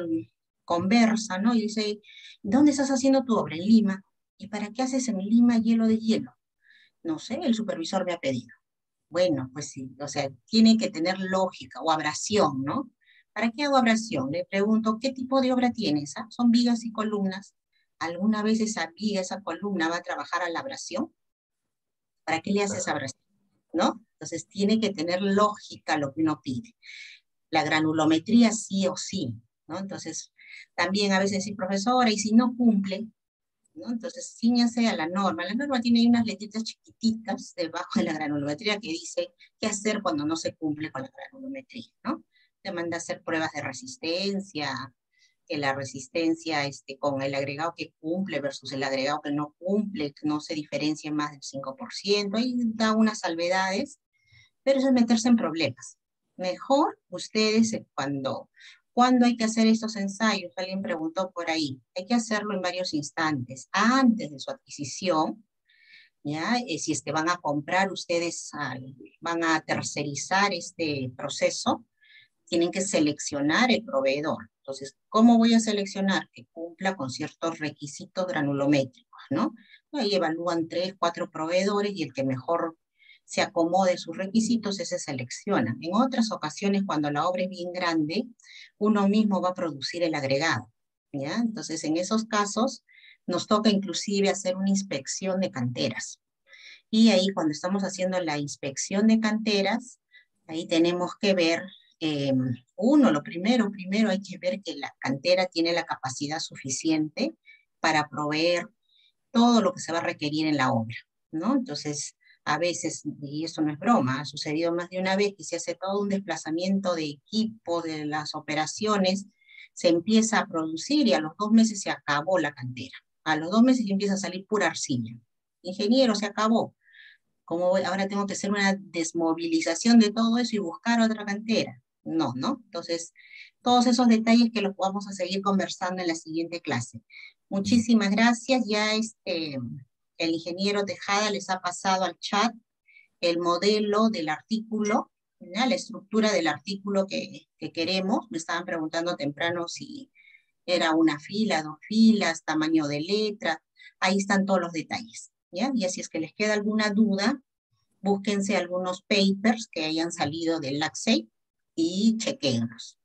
conversa, ¿no? Y dice, ¿dónde estás haciendo tu obra? En Lima. ¿Y para qué haces en Lima hielo de hielo? No sé, el supervisor me ha pedido. Bueno, pues sí, o sea, tiene que tener lógica o abrasión, ¿no? ¿Para qué hago abrasión? Le pregunto, ¿qué tipo de obra tienes? ¿Ah? ¿Son vigas y columnas? ¿Alguna vez esa viga, esa columna va a trabajar a la abrasión? ¿Para qué le haces abrasión? ¿No? Entonces tiene que tener lógica lo que uno pide. La granulometría sí o sí, ¿no? Entonces, también a veces sí, profesora, y si no cumple, ¿no? Entonces, ciñase a la norma. La norma tiene ahí unas letritas chiquititas debajo de la granulometría que dice qué hacer cuando no se cumple con la granulometría, ¿no? Te manda a hacer pruebas de resistencia, que la resistencia con el agregado que cumple versus el agregado que no cumple, que no se diferencia más del 5%, ahí da unas salvedades, pero eso es meterse en problemas. Mejor ustedes cuando hay que hacer estos ensayos, alguien preguntó por ahí, hay que hacerlo en varios instantes, antes de su adquisición, ¿ya? Si es que van a comprar ustedes, van a tercerizar este proceso, tienen que seleccionar el proveedor. Entonces, ¿cómo voy a seleccionar? Que cumpla con ciertos requisitos granulométricos, ¿no? Ahí evalúan 3, 4 proveedores y el que mejor se acomode a sus requisitos, ese selecciona. En otras ocasiones, cuando la obra es bien grande, uno mismo va a producir el agregado, ¿ya? Entonces, en esos casos, nos toca inclusive hacer una inspección de canteras. Y ahí, cuando estamos haciendo la inspección de canteras, ahí tenemos que ver lo primero hay que ver que la cantera tiene la capacidad suficiente para proveer todo lo que se va a requerir en la obra, ¿no? Entonces, a veces, y esto no es broma, ha sucedido más de una vez que se hace todo un desplazamiento de equipo, de las operaciones, se empieza a producir y a los 2 meses se acabó la cantera. A los 2 meses empieza a salir pura arcilla. Ingeniero, se acabó. Ahora tengo que hacer una desmovilización de todo eso y buscar otra cantera? No, ¿no? Entonces, todos esos detalles que los vamos a seguir conversando en la siguiente clase. Muchísimas gracias. Ya el ingeniero Tejada les ha pasado al chat el modelo del artículo, ¿ya? La estructura del artículo que queremos. Me estaban preguntando temprano si era una fila, 2 filas, tamaño de letra. Ahí están todos los detalles, ¿ya? Y así es que les queda alguna duda, búsquense algunos papers que hayan salido del LACSEI y chequenlos.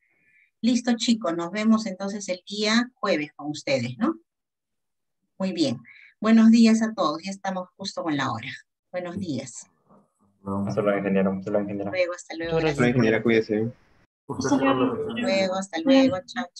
Listo, chicos, nos vemos entonces el día jueves con ustedes, ¿no? Muy bien. Buenos días a todos, ya estamos justo con la hora. Buenos días. Hasta luego, ingeniero. Hasta luego, ingeniero. Hasta luego, Muchas gracias. gracias. Ingeniera, cuídese. Hasta luego, chao.